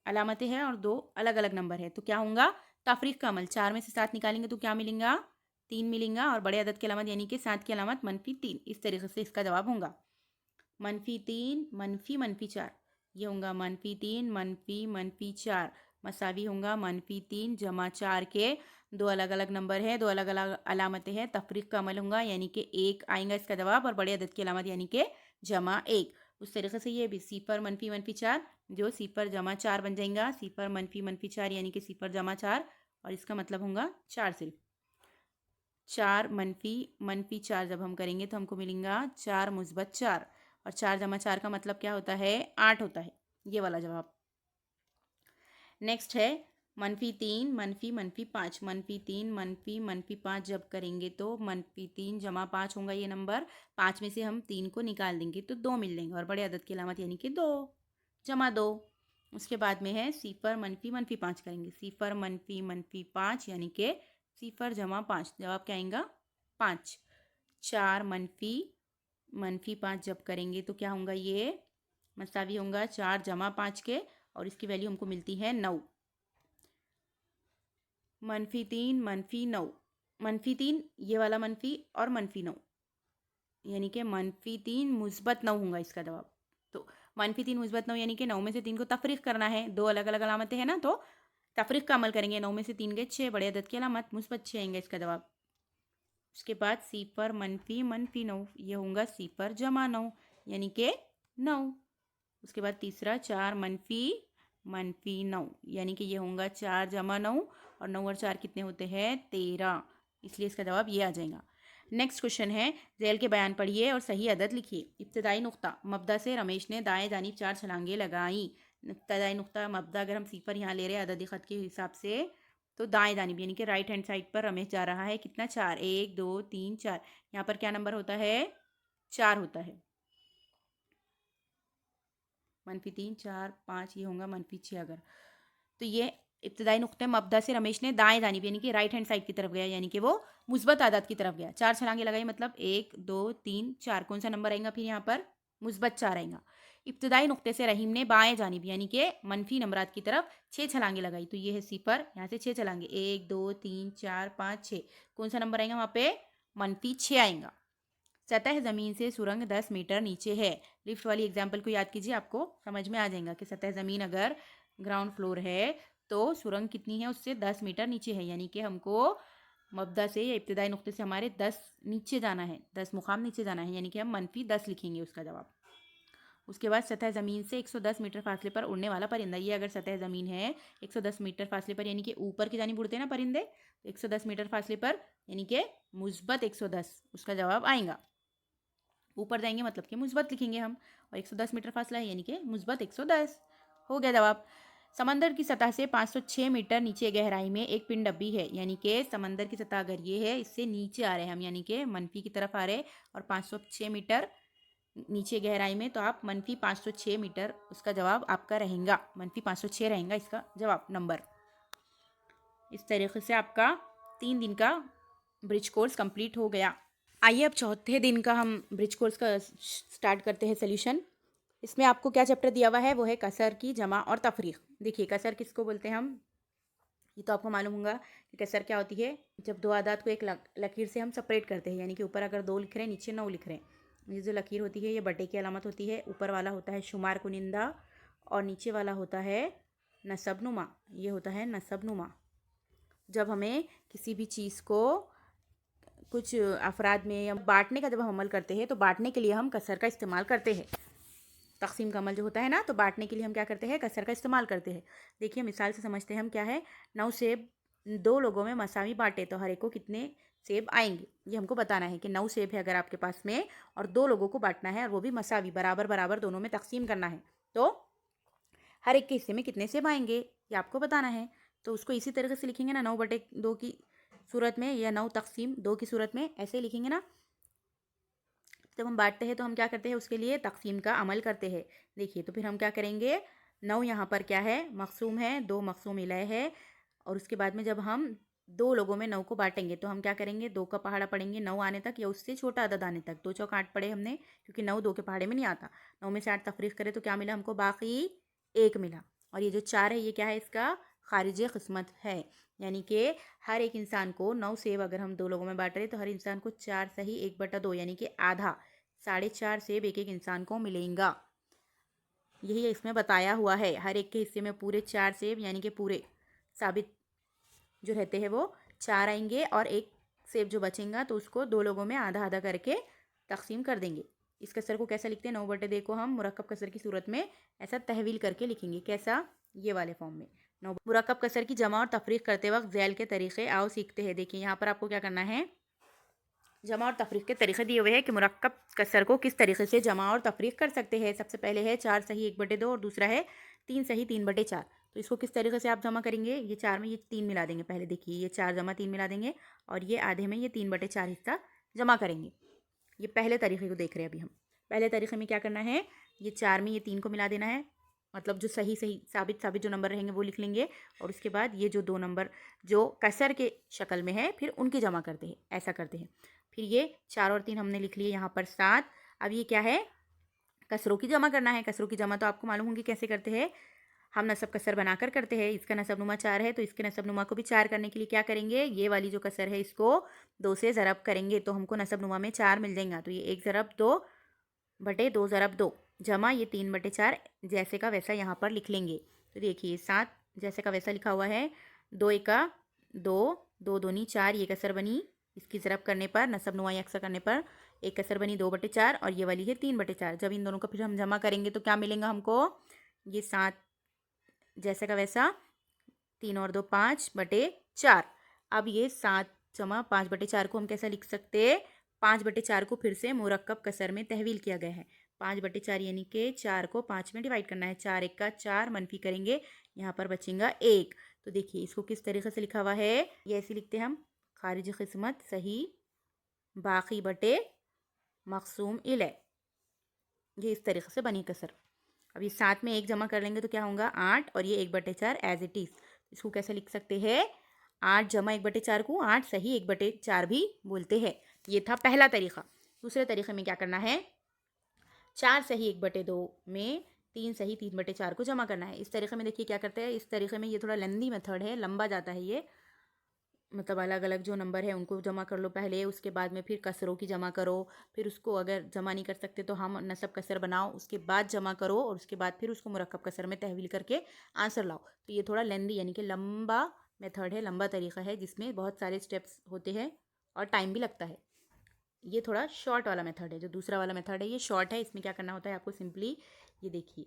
अलामतें हैं और दो अलग अलग नंबर है, तो क्या होगा तफरीक का अमल। 4 में से 7 निकालेंगे तो क्या मिलेगा, 3 मिलेगा, और बड़े अदद की अलामत यानी कि 7 की अलामत -3। इस तरीके से इसका जवाब होगा -3 -4। ये होगा -3 -4 मसावी होगा -3 जमा 4 के दो अलग अलग नंबर है, दो अलग अलग अलामतें हैं, तफरीक का अमल होगा यानी कि 1 आएगा इसका जवाब, और बड़े अदद की अलामत यानी कि जमा 1। उस तरीके से ये भी सिफर -4 जो सिफर जमा 4 बन जाएगा, सिफर -4 यानी कि सिफर जमा 4, और इसका मतलब होगा 4 सिर्फ। 4 -4 जब हम करेंगे तो हमको मिलेगा 4 मुस्बत 4, और 4 जमा 4 का मतलब क्या होता है, 8 होता है। ये वाला जवाब। नेक्स्ट है -3 -5 -3 -5 जब करेंगे तो -3 जमा 5 होगा ये नंबर, 5 में से हम 3 को निकाल देंगे तो 2 मिल जाएंगे, और बड़े अदद की अलामत यानी कि 2 जमा 2। उसके बाद में है सिफर -5 करेंगे, सिफर -5 यानी कि सिफर जमा 5, जवाब क्या आएगा 5। 4 -5 जब करेंगे तो क्या होगा, ये मसावी होगा 4 जमा 5 के, और इसकी वैल्यू हमको मिलती है 9। -3 -9, -3 ये वाला मनफी और -9, यानी कि -3 मुस्बत 9 होगा इसका जवाब। तो -3 मुस्बत 9 यानी कि 9 में से 3 को तफरीक करना है, दो अलग अलग अलामतें हैं ना, तो तफरीक का अमल करेंगे। 9 में से 3 गए 6, बड़े अदद की अलामत मुस्बत 6 आएंगे इसका जवाब। उसके बाद सिफर -9, ये होगा सिफर जमा 9 यानी कि 9। उसके बाद तीसरा 4 -9 यानी कि ये होगा 4 जमा 9, और 9 और 4 कितने होते हैं 13, इसलिए इसका जवाब ये आ जाएगा। नेक्स्ट क्वेश्चन है, झेल के बयान पढ़िए और सही अदद लिखिए। इब्तदाई नुक्ता मबदा से रमेश ने दाएं जानिब 4 छलांगे लगाई। इब्तदाई नुक्ता मबदा अगर हम सिफर यहाँ ले रहे हैं अददी ख़त के हिसाब से, तो दाएं जानिब यानी कि राइट हैंड साइड पर रमेश जा रहा है, कितना 4, 1 2 3 4। यहाँ पर क्या नंबर होता है, 4 होता है। -3 4 5 ये होगा -6 अगर, तो ये इब्तदाई नुक्ते मबदा से रमेश ने दाएं जानिब यानी कि राइट हैंड साइड की तरफ गया, यानी कि वो मुस्बत आदाद की तरफ गया। 4 छलांगे लगाई मतलब 1 2 3 4, कौन सा नंबर आएगा फिर यहाँ पर, मुस्बत 4 आएगा। इब्तदाई नुक्ते से रहीम ने बाएं जानिब यानी कि मनफी नंबरात की तरफ 6 छलांगे लगाई, तो ये है सिफर, यहाँ से 6 छलांगे 1 2 3 4 5 6, कौन सा नंबर आएगा वहाँ पे, -6 आएगा। सतह ज़मीन से सुरंग 10 मीटर नीचे है। लिफ्ट वाली एग्जाम्पल को याद कीजिए, आपको समझ में आ जाएगा कि सतह ज़मीन अगर ग्राउंड फ्लोर है तो सुरंग कितनी है, उससे 10 मीटर नीचे है, यानी कि हमको मबदा से या इब्तदाई नुक्ते से हमारे 10 नीचे जाना है, 10 मुकाम नीचे जाना है, यानी कि हम -10 लिखेंगे उसका जवाब। उसके बाद सतह ज़मीन से 110 मीटर फासले पर उड़ने वाला परिंदा। ये अगर सतह ज़मीन है 110 मीटर फासले पर, यानी कि ऊपर की जानिब उड़ते हैं ना परिंदे, तो 110 मीटर फासले पर यानी कि मुस्बत 110 उसका जवाब आएगा। ऊपर जाएंगे मतलब कि मुस्बत लिखेंगे हम, और 110 मीटर फासला है यानी कि मुस्बत 110 हो गया जवाब। समंदर की सतह से 506 मीटर नीचे गहराई में एक पिंडब्बी है, यानी कि समंदर की सतह अगर ये है, इससे नीचे आ रहे हैं हम, यानी कि मनफी की तरफ आ रहे हैं, और 506 मीटर नीचे गहराई में, तो आप -506 मीटर उसका जवाब आपका रहेगा, -506 रहेगा इसका जवाब नंबर। इस तरीके से आपका 3 दिन का ब्रिज कोर्स कंप्लीट हो गया। आइए अब चौथे दिन का हम ब्रिज कोर्स का स्टार्ट करते हैं सोल्यूशन। इसमें आपको क्या चैप्टर दिया हुआ है, वो है कसर की जमा और तफरीक। देखिए कसर किसको बोलते हैं हम, ये तो आपको मालूम होगा कि कसर क्या होती है, जब दो आदात को एक लकीर से हम सेपरेट करते हैं, यानी कि ऊपर अगर 2 लिख रहे हैं नीचे 9 लिख रहे हैं। ये जो लकीर होती है ये बटे की अलामत होती है, ऊपर वाला होता है शुमार कुनिंदा और नीचे वाला होता है नसबनुमा, ये होता है नसबनुमा। जब हमें किसी भी चीज़ को कुछ अफराद में या बांटने का जब हम अमल करते हैं, तो बांटने के लिए हम कसर का इस्तेमाल करते हैं। तकसीम का अमल जो होता है ना, तो बांटने के लिए हम क्या करते हैं, कसर का इस्तेमाल करते हैं। देखिए मिसाल से समझते हैं हम, क्या है, 9 सेब 2 लोगों में मसावी बांटे तो हर एक को कितने सेब आएंगे, ये हमको बताना है कि 9 सेब है अगर आपके पास में, और 2 लोगों को बांटना है, और वो भी मसावी बराबर बराबर दोनों में तकसीम करना है, तो हर एक के हिस्से में कितने सेब आएंगे ये आपको बताना है। तो उसको इसी तरीके से लिखेंगे ना, 9/2 की सूरत में, या 9 तकसीम 2 की सूरत में, ऐसे ही लिखेंगे ना। जब हम बांटते हैं तो हम क्या करते हैं, उसके लिए तकसीम का अमल करते हैं। देखिए तो फिर हम क्या करेंगे, 9 यहाँ पर क्या है, मकसूम है, 2 मकसूम इलय है। और उसके बाद में जब हम 2 लोगों में 9 को बांटेंगे तो हम क्या करेंगे, 2 का पहाड़ा पढ़ेंगे 9 आने तक या उससे छोटा अदद आने तक। 2 चौक 8 पढ़े हमने, क्योंकि 9 2 के पहाड़े में नहीं आता। 9 में से 8 तफरीक करें तो क्या मिला हमको, बाकी 1 मिला। और ये जो 4 है ये क्या है, इसका खारिज किस्मत है। यानी कि हर एक इंसान को 9 सेब अगर हम 2 लोगों में बांट रहे तो हर इंसान को 4 सही 1/2 यानी कि आधा, 4.5 सेब एक एक इंसान को मिलेगा। यही इसमें बताया हुआ है। हर एक के हिस्से में पूरे 4 सेब यानी कि पूरे साबित जो रहते हैं वो 4 आएंगे, और एक सेब जो बचेगा तो उसको 2 लोगों में आधा आधा करके तकसीम कर देंगे। इस कसर को कैसा लिखते हैं, 9/2 को हम मुरक्कब कसर की सूरत में ऐसा तहवील करके लिखेंगे। कैसा, ये वाले फॉर्म में। मुरक्कब कसर की जमा और तफरीक करते वक्त झैल के तरीक़े आओ सीखते हैं। देखिए यहाँ पर आपको क्या करना है, जमा और तफरीक के तरीक़े दिए हुए हैं कि मुरक्कब कसर को किस तरीके से जमा और तफरीक कर सकते हैं। सबसे पहले है 4 सही 1/2 और दूसरा है 3 सही 3/4। तो इसको किस तरीके से आप जमा करेंगे, ये 4 में ये 3 मिला देंगे। पहले देखिए ये 4 जमा 3 मिला देंगे और ये आधे में ये 3/4 हिस्सा जमा करेंगे। ये पहले तरीके को देख रहे हैं अभी हम। पहले तरीके में क्या करना है, ये 4 में ये 3 को मिला देना है, मतलब जो सही सही साबित साबित जो नंबर रहेंगे वो लिख लेंगे। और उसके बाद ये जो 2 नंबर जो कसर के शक्ल में है फिर उनकी जमा करते हैं, ऐसा करते हैं। फिर ये 4 और 3 हमने लिख लिए यहाँ पर 7। अब ये क्या है, कसरों की जमा करना है। कसरों की जमा तो आपको मालूम होंगी कैसे करते हैं, हम नसब कसर बनाकर करते हैं। इसका नसब नुमा 4 है तो इसके नसब नुमा को भी 4 करने के लिए क्या करेंगे, ये वाली जो कसर है इसको 2 से ज़रब करेंगे तो हमको नसब नुमा में 4 मिल जाएगा। तो ये 1 ज़रब 2/2 ज़रब 2 जमा ये 3/4 जैसे का वैसा यहाँ पर लिख लेंगे। तो देखिए 7 जैसे का वैसा लिखा हुआ है। 2 एका 2, 2 दूनी 4, ये कसर बनी। इसकी ज़रब करने पर नसब नुमा यकसा करने पर एक कसर बनी 2/4 और ये वाली है 3/4। जब इन दोनों को फिर हम जमा करेंगे तो क्या मिलेगा हमको, ये 7 जैसे का वैसा 3 और 2 5/4। अब ये 7 जमा 5/4 को हम कैसा लिख सकते हैं, 5/4 को फिर से मुरक्कब कसर में तहवील किया गया है। 5/4 यानी कि 4 को 5 में डिवाइड करना है। 4 1 का 4 मनफी करेंगे, यहाँ पर बचेगा 1। तो देखिए इसको किस तरीके से लिखा हुआ है, ये ऐसे लिखते हैं हम, खारिज किस्मत सही बाकी बटे मकसूम इले, ये इस तरीके से बनी कसर। अब ये 7 में 1 जमा कर लेंगे तो क्या होगा 8 और ये 1/4 एज इट इज़। इसको कैसे लिख सकते हैं, 8 जमा 1/4 को 8 सही 1/4 भी बोलते हैं। ये था पहला तरीका। दूसरे तरीके में क्या करना है, 4 सही 1/2 में 3 सही 3/4 को जमा करना है। इस तरीके में देखिए क्या करते हैं, इस तरीके में ये थोड़ा लेंदी मेथड है, लंबा जाता है ये, मतलब अलग अलग जो नंबर है उनको जमा कर लो पहले, उसके बाद में फिर कसरों की जमा करो, फिर उसको अगर जमा नहीं कर सकते तो हम नसब कसर बनाओ, उसके बाद जमा करो और उसके बाद फिर उसको मुरक्कब कसर में तहवील करके आंसर लाओ। तो ये थोड़ा लेंदी यानी कि लंबा मेथड है, लंबा तरीका है जिसमें बहुत सारे स्टेप्स होते हैं और टाइम भी लगता है। ये थोड़ा शॉर्ट वाला मेथड है, जो दूसरा वाला मेथड है ये शॉर्ट है। इसमें क्या करना होता है आपको, सिंपली ये देखिए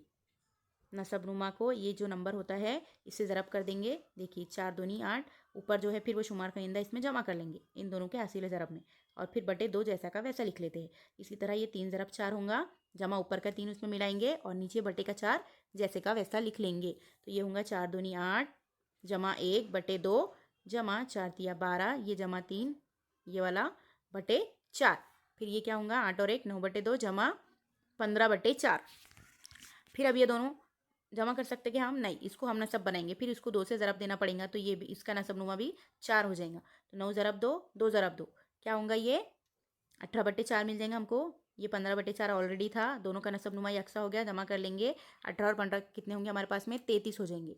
नसब नुमा को ये जो नंबर होता है इससे ज़रब कर देंगे। देखिए 4 दूनी 8, ऊपर जो है फिर वो शुमार कनिंदा इसमें जमा कर लेंगे इन दोनों के हासिल ज़रब में, और फिर बटे 2 जैसा का वैसा लिख लेते हैं। इसी तरह ये 3 ज़रब 4 होगा, जमा ऊपर का 3 उसमें मिलाएंगे और नीचे बटे का 4 जैसे का वैसा लिख लेंगे। तो ये होगा 4 दूनी 8 जमा 1/2 जमा 4 तिया 12, ये जमा 3 ये वाला बटे 4। फिर ये क्या होगा 8 और 1 9/2 जमा 15/4। फिर अब ये दोनों जमा कर सकते कि हम नहीं, इसको हम नसब बनाएंगे, फिर इसको 2 से ज़रब देना पड़ेगा तो ये भी इसका नसब नुमा भी 4 हो जाएगा। तो 9 ज़रब 2 2 ज़रब 2 क्या होगा, ये 18/4 मिल जाएगा हमको। ये 15/4 ऑलरेडी था, दोनों का नसब नुमा यकसा हो गया, जमा कर लेंगे। 18 और 15 कितने होंगे हमारे पास में, 33 हो जाएंगे।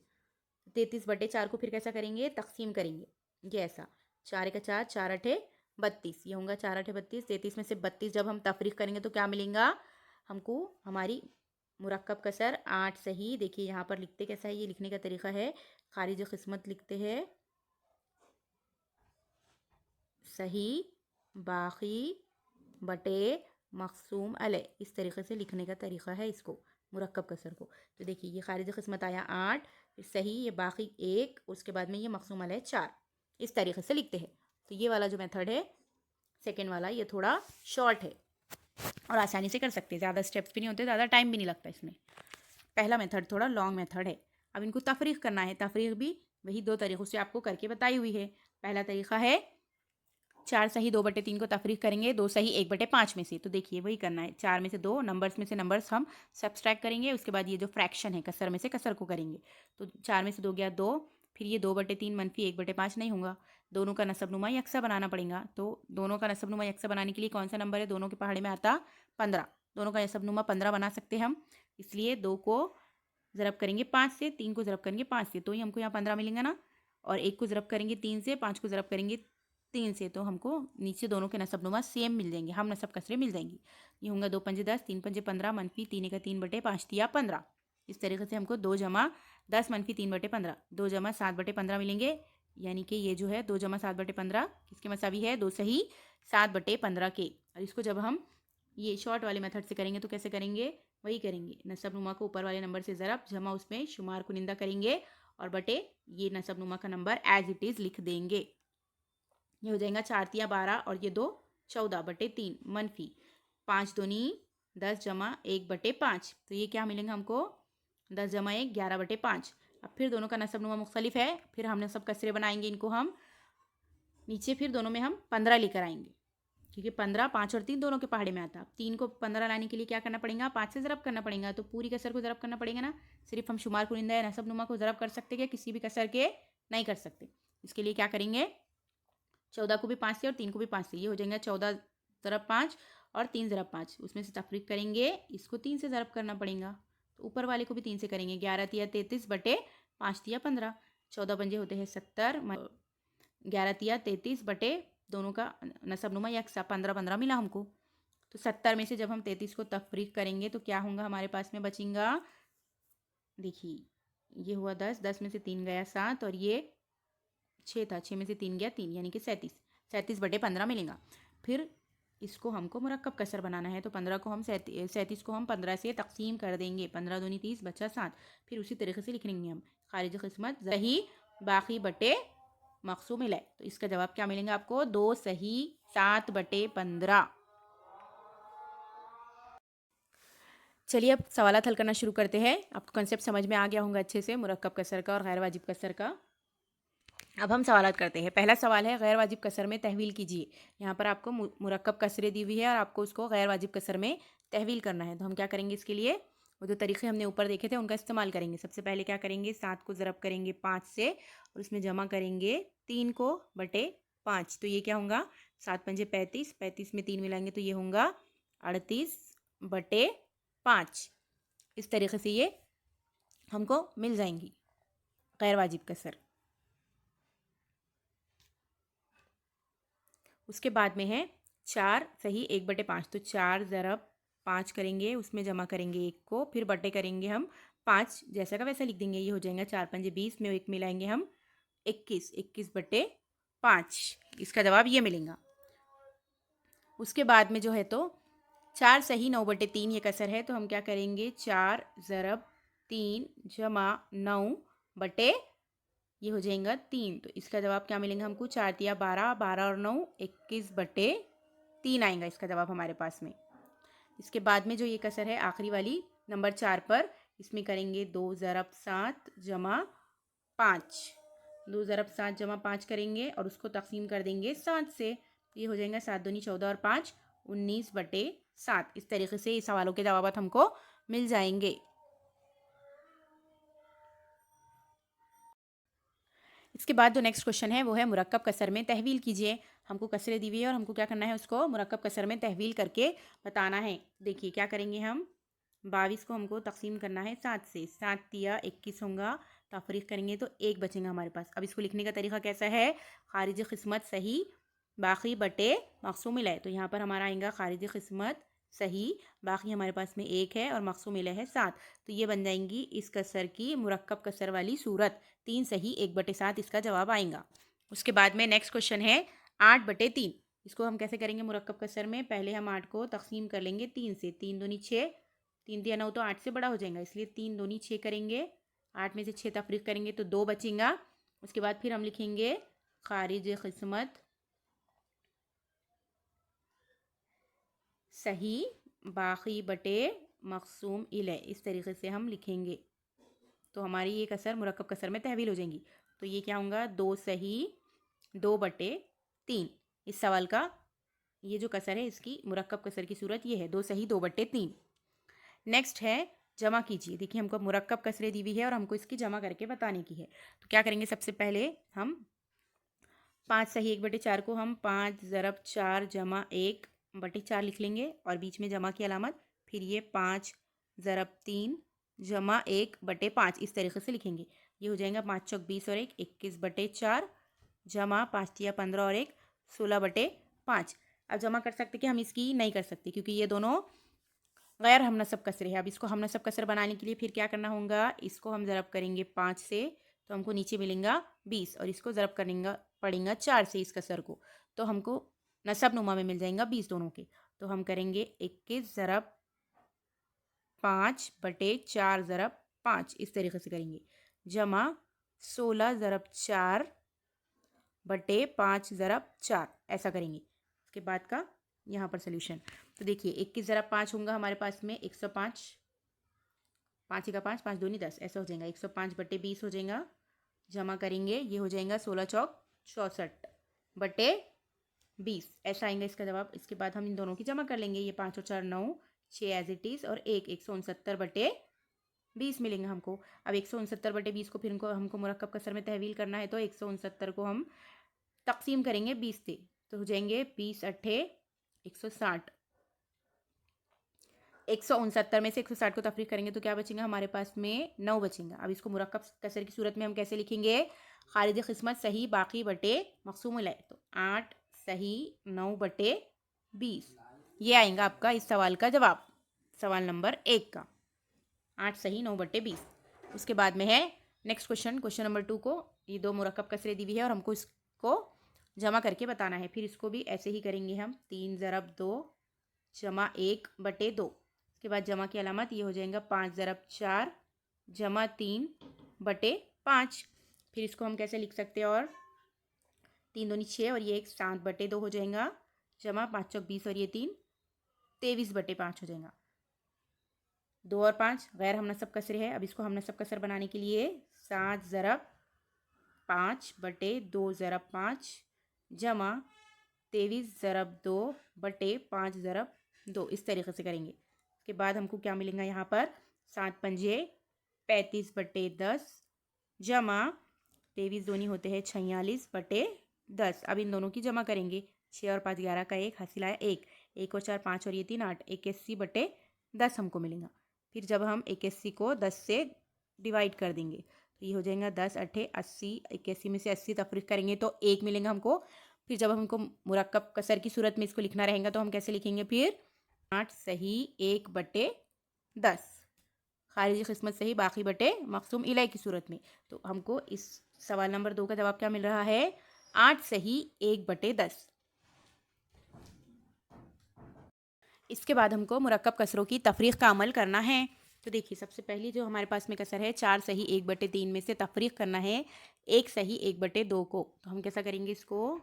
33/4 को फिर कैसा करेंगे, तकसीम करेंगे, ये ऐसा 4 का 4 4 8 32, ये होगा 4 8 32। 33 में से 32 जब हम तफरीक करेंगे तो क्या मिलेगा हमको, हमारी मुरक्कब कसर 8 सही। देखिए यहाँ पर लिखते कैसा है, ये लिखने का तरीका है, खारिज किस्मत लिखते हैं सही बाकी बटे मकसूम अलय, इस तरीके से लिखने का तरीका है इसको मुरक्कब कसर को। तो देखिए ये खारिज किस्मत आया 8, फिर सही ये बाकी 1, उसके बाद में ये मकसूम अलय 4, इस तरीके से लिखते हैं। तो ये वाला जो मेथड है सेकेंड वाला, ये थोड़ा शॉर्ट है और आसानी से कर सकते हैं, ज़्यादा स्टेप्स भी नहीं होते, ज़्यादा टाइम भी नहीं लगता इसमें। पहला मेथड थोड़ा लॉन्ग मेथड है। अब इनको तफरीक करना है, तफरीक भी वही 2 तरीक़ों से आपको करके बताई हुई है। पहला तरीका है 4 सही 2/3 को तफरीक करेंगे 2 सही 1/5 में से। तो देखिए वही करना है, 4 में से 2 नंबर्स में से नंबर्स हम सब्सट्रैक्ट करेंगे, उसके बाद ये जो फ्रैक्शन है कसर में से कसर को करेंगे। तो 4 में से 2 गया 2, फिर ये 2/3 मनफी 1/5 नहीं होगा, दोनों का नसबनुमा यकसा बनाना पड़ेगा। तो दोनों का नसबनुमा यकसा बनाने के लिए कौन सा नंबर है दोनों के पहाड़े में आता? 15। दोनों का नसबनुमा 15 बना सकते हम, इसलिए 2 को ज़रब करेंगे 5 से, 3 को ज़रब करेंगे 5 से, तो ही हमको यहाँ 15 मिलेंगे ना। और 1 को ज़रब करेंगे 3 से, 5 को ज़रब करेंगे 3 से, तो हमको नीचे दोनों के नसबनुमा सेम मिल जाएंगे, हम नसब कसरे मिल जाएंगी। ये होंगे 2 पंजे 10, 3 पंजे 15, मनफी 3 का 3/5 दिया 15। इस तरीके से हमको 2 जमा 10 मनफी 3/15, 2 जमा 7/15 मिलेंगे। यानी कि ये जो है 2 जमा 7/15 किसके मसावी है? 2 सही 7/15 के। और इसको जब हम ये शॉर्ट वाले मेथड से करेंगे तो कैसे करेंगे? वही करेंगे, नसबनुमा को ऊपर वाले नंबर से ज़रब, जमा उसमें शुमार कुनिंदा करेंगे और बटे ये नसबनुमा का नंबर एज इट इज़ लिख देंगे। ये हो जाएगा 4 तिया 12 और ये 2 14/3 मनफी 5 दूनी 10 जमा 1/5, तो ये क्या मिलेंगे हमको? 10 जमा 1 11/5। अब फिर दोनों का नसबनुमा मुख्तलिफ है, फिर हम नसब कसरे बनाएंगे इनको हम नीचे, फिर दोनों में हम 15 लेकर आएंगे, क्योंकि 15 5 और 3 दोनों के पहाड़े में आता। 3 को 15 लाने के लिए क्या करना पड़ेगा? 5 से ज़रब करना पड़ेगा, तो पूरी कसर को ज़रब करना पड़ेगा ना। सिर्फ हम शुमार कुनिंदा या नसबनुमा को ज़रब कर सकते क्या? किसी भी कसर के नहीं कर सकते। इसके लिए क्या करेंगे? 14 को भी 5 से और 3 को भी 5 से, ये हो जाएगा 14 ज़रब 5 और 3 ज़रब 5, उसमें से तफरीक करेंगे, इसको 3 से ज़रब करना पड़ेगा, तो ऊपर वाले को भी 3 से करेंगे। 11 तिया 33 बटे 5 तिया 15, 14 पंजे होते हैं 70, 11 तिया 33 बटे दोनों का नसबनुमा यकसा 15 मिला हमको। तो 70 में से जब हम 33 को तफरीक करेंगे तो क्या होगा हमारे पास में बचेगा? देखिए ये हुआ 10, 10 में से 3 गया 7 और ये 6 था, 6 में से 3 गया 3, यानी कि 37, 37/15 मिलेगा। फिर इसको हमको मुरक्कब कसर बनाना है, तो 15 को हम 37 को हम 15 से तकसीम कर देंगे, 15 दूनी 30 बचा 7। फिर उसी तरीके से लिख लेंगे हम खारिज किस्मत सही बाकी बटे मकसूम मिले। तो इसका जवाब क्या मिलेगा आपको? 2 सही 7/15। चलिए अब सवालात हल करना शुरू करते हैं। आपको कंसेप्ट समझ में आ गया होगा अच्छे से मुरक्कब कसर का और गैर वाजिब कसर का। अब हम सवालात करते हैं। पहला सवाल है गैर वाजिब कसर में तहवील कीजिए। यहाँ पर आपको मुरक्कब कसरें दी हुई है और आपको उसको गैर वाजिब कसर में तहवील करना है। तो हम क्या करेंगे इसके लिए? वो जो तरीके हमने ऊपर देखे थे उनका इस्तेमाल करेंगे। सबसे पहले क्या करेंगे? 7 को ज़रब करेंगे 5 से और उसमें जमा करेंगे 3 को बटे 5, तो ये क्या होगा? 7 पंजे 35, 35 में 3 मिलाएंगे तो ये होगा 38/5। इस तरीके से ये हमको मिल जाएंगी गैर वाजिब कसर। उसके बाद में है 4 सही 1/5, तो 4 ज़रब 5 करेंगे, उसमें जमा करेंगे 1 को, फिर बटे करेंगे हम 5 जैसा का वैसा लिख देंगे। ये हो जाएगा 4 पंजे 20 में 1 मिलाएंगे हम 21, 21/5। इसका जवाब ये मिलेगा। उसके बाद में जो है तो 4 सही 9/3 ये कसर है, तो हम क्या करेंगे? 4 ज़रब 3 जमा 9 बटे ये हो जाएगा 3, तो इसका जवाब क्या मिलेगा हमको? 4 तिया 12, 12 और 9 21/3 आएगा इसका जवाब हमारे पास में। इसके बाद में जो ये कसर है आखिरी वाली नंबर 4 पर, इसमें करेंगे 2 ज़रब 7 जमा 5, 2 ज़रब 7 जमा 5 करेंगे और उसको तकसीम कर देंगे 7 से, ये हो जाएगा 7 दूनी 14 और 5 19/7। इस तरीके से इस सवालों के जवाब हमको मिल जाएंगे। इसके बाद जो नेक्स्ट क्वेश्चन है वो है मुरक्कब कसर में तहवील कीजिए। हमको कसरें दी हुई है और हमको क्या करना है? उसको मुरक्कब कसर में तहवील करके बताना है। देखिए क्या करेंगे हम? 22 को हमको तकसीम करना है 7 से, 7 तिया 21 होगा, तफरीक करेंगे तो 1 बचेगा हमारे पास। अब इसको लिखने का तरीका कैसा है? खारिज किस्मत सही बाकी बटे मकसूम मिला है, तो यहाँ पर हमारा आएगा खारिज किस्मत सही, बाकी हमारे पास में 1 है और मकसूम मिला है 7, तो ये बन जाएंगी इस कसर की मुरक्कब कसर वाली सूरत। 3 सही 1/7 इसका जवाब आएगा। उसके बाद में नेक्स्ट क्वेश्चन है 8/3। इसको हम कैसे करेंगे मुरक्कब कसर में? पहले हम 8 को तकसीम कर लेंगे 3 से, 3 दूनी 6, 3 तिया 9 तो 8 से बड़ा हो जाएगा, इसलिए 3 दूनी 6 करेंगे, 8 में से 6 तफरीक करेंगे तो 2 बचेगा। उसके बाद फिर हम लिखेंगे खारिज किस्मत सही बाकी बटे मकसूम इले, इस तरीके से हम लिखेंगे तो हमारी ये कसर मुरक्कब कसर में तहवील हो जाएंगी। तो ये क्या होगा? 2 सही 2/3, इस सवाल का ये जो कसर है इसकी मुरक्कब कसर की सूरत ये है, 2 सही 2/3। नेक्स्ट है जमा कीजिए। देखिए हमको मुरक्कब कसरें दी हुई है और हमको इसकी जमा करके बताने की है। तो क्या करेंगे, सबसे पहले हम 5 सही 1/4 को हम 5 ज़रब 4 जमा 1/4 लिख लेंगे और बीच में जमा की अलामत, फिर ये 5 ज़रब 3 जमा 1/5 इस तरीके से लिखेंगे। ये हो जाएगा 5 चौक 20 और 1 21/4 जमा 5 तिया 15 और 1 16/5। अब जमा कर सकते कि हम इसकी नहीं कर सकते क्योंकि ये दोनों गैर हमनसब कसरे है। अब इसको हमनसब कसर बनाने के लिए फिर क्या करना होगा, इसको हम ज़रब करेंगे 5 से तो हमको नीचे मिलेगा 20 और इसको ज़रब करेंगे पड़ेगा 4 से इस कसर को, तो हमको नसब नुमा में मिल जाएगा 20 दोनों के। तो हम करेंगे 21 ज़रब 5/4 ज़रब 5 इस तरीके से करेंगे, जमा 16 ज़रब 4/5 ज़रब 4 ऐसा करेंगे। उसके बाद का यहाँ पर सोल्यूशन तो देखिए 21 ज़रब 5 होगा हमारे पास में 105, 5 का 5 5 दूनी 10 ऐसा हो जाएगा 105/20 हो जाएगा। जमा करेंगे ये हो जाएगा 16 चौक 64/20 ऐसा आएगा इसका जवाब। इसके बाद हम इन दोनों की जमा कर लेंगे, ये 5 और 4 9 6 एज इट इज़ और 169/20 मिलेंगे हमको। अब 169/20 को फिर हमको मुरक्कब कसर में तहवील करना है, तो 169 को हम तकसीम करेंगे 20 से, तो हो जाएंगे 20 अट्ठे 160। 169 में से 160 को तफरीक करेंगे तो क्या बचेंगे हमारे पास में 9 बचेंगे। अब इसको मुरक्कब कसर की सूरत में हम कैसे लिखेंगे, खारिज किस्मत सही बाकी बटे मकसूम है, तो 8 सही 9/20 ये आएगा आपका इस सवाल का जवाब, सवाल नंबर 1 का 8 सही 9/20। उसके बाद में है नेक्स्ट क्वेश्चन, क्वेश्चन नंबर 2 को ये 2 मुरक्कब कसरें दी हुई है और हमको इसको जमा करके बताना है। फिर इसको भी ऐसे ही करेंगे हम 3 ज़रब 2 जमा 1/2। उसके बाद जमा की अलामत ये हो जाएगा 5 ज़रब 4 जमा 3/5। फिर इसको हम कैसे लिख सकते हैं, और 3 दूनी 6 और ये 1 7/2 हो जाएगा, जमा 5 चौक 20 और ये 3 23/5 हो जाएगा। 2 और 5 गैर हमनसब कसरे है। अब इसको हमनसब कसर बनाने के लिए 7 ज़रब 5/2 ज़रब 5 जमा 23 ज़रब 2/5 ज़रब 2 इस तरीके से करेंगे। उसके बाद हमको क्या मिलेगा यहाँ पर 7 पंजे 35/10 जमा 23 दूनी होते हैं 46/10। अब इन दोनों की जमा करेंगे, 6 और 5 11 का 1 हासिल आया 1 1 और 4 5 और ये 3 8 81/10 हमको मिलेगा। फिर जब हम 81 को 10 से डिवाइड कर देंगे तो ये हो जाएगा 10 अट्ठे 80, 81 में से 80 तफरीक करेंगे तो 1 मिलेगा हमको। फिर जब हमको मुरक्कब कसर की सूरत में इसको लिखना रहेगा तो हम कैसे लिखेंगे, फिर 8 सही 1/10 खारिजी किस्मत सही बाकी बटे मकसूम इलाई की सूरत में। तो हमको इस सवाल नंबर 2 का जवाब क्या मिल रहा है, 8 सही 1/10। इसके बाद हमको मुरक्कब कसरों की तफरीक का अमल करना है। तो देखिए सबसे पहली जो हमारे पास में कसर है 4 सही 1/3 में से तफरीक करना है 1 सही 1/2 को। तो हम कैसा करेंगे, इसको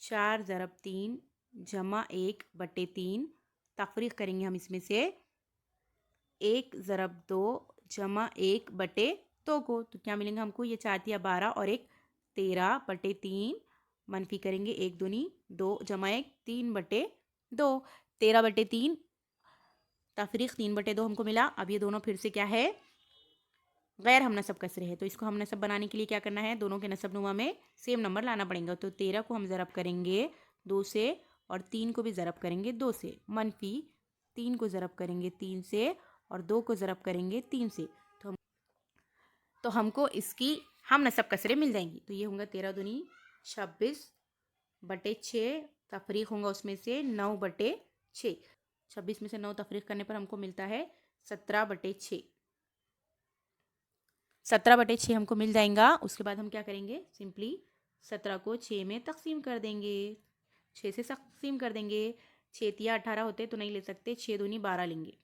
4 ज़रब 3 जमा 1/3 तफरीक करेंगे हम इसमें से 1 ज़रब 2 जमा 1/2 को। तो क्या मिलेंगे हमको, ये 4 तिया 12 और 1 13/3 मनफी करेंगे 1 दूनी 2 जमा 1 3/2 13/3 तफरीक 3/2 हमको मिला। अब ये दोनों फिर से क्या है, गैर हम नसब कसरे है, तो इसको हम नसब बनाने के लिए क्या करना है, दोनों के नसब नुमा में सेम नंबर लाना पड़ेगा। तो 13 को हम ज़रब करेंगे 2 से और 3 को भी ज़रब करेंगे 2 से, मनफी 3 को ज़रब करेंगे 3 से और 2 को ज़रब करेंगे 3 से, तो हमको इसकी हम नसब कसरे मिल जाएंगी। तो ये होंगे 13 दूनी 26/6 तफरीक होगा उसमें से 9/6, 26 में से 9 तफरीक करने पर हमको मिलता है 17/6, 17/6 हमको मिल जाएगा। उसके बाद हम क्या करेंगे, सिंपली 17 को 6 में तकसीम कर देंगे, 6 से तकसीम कर देंगे, 6 तिया 18 होते तो नहीं ले सकते, 6 दूनी 12 लेंगे,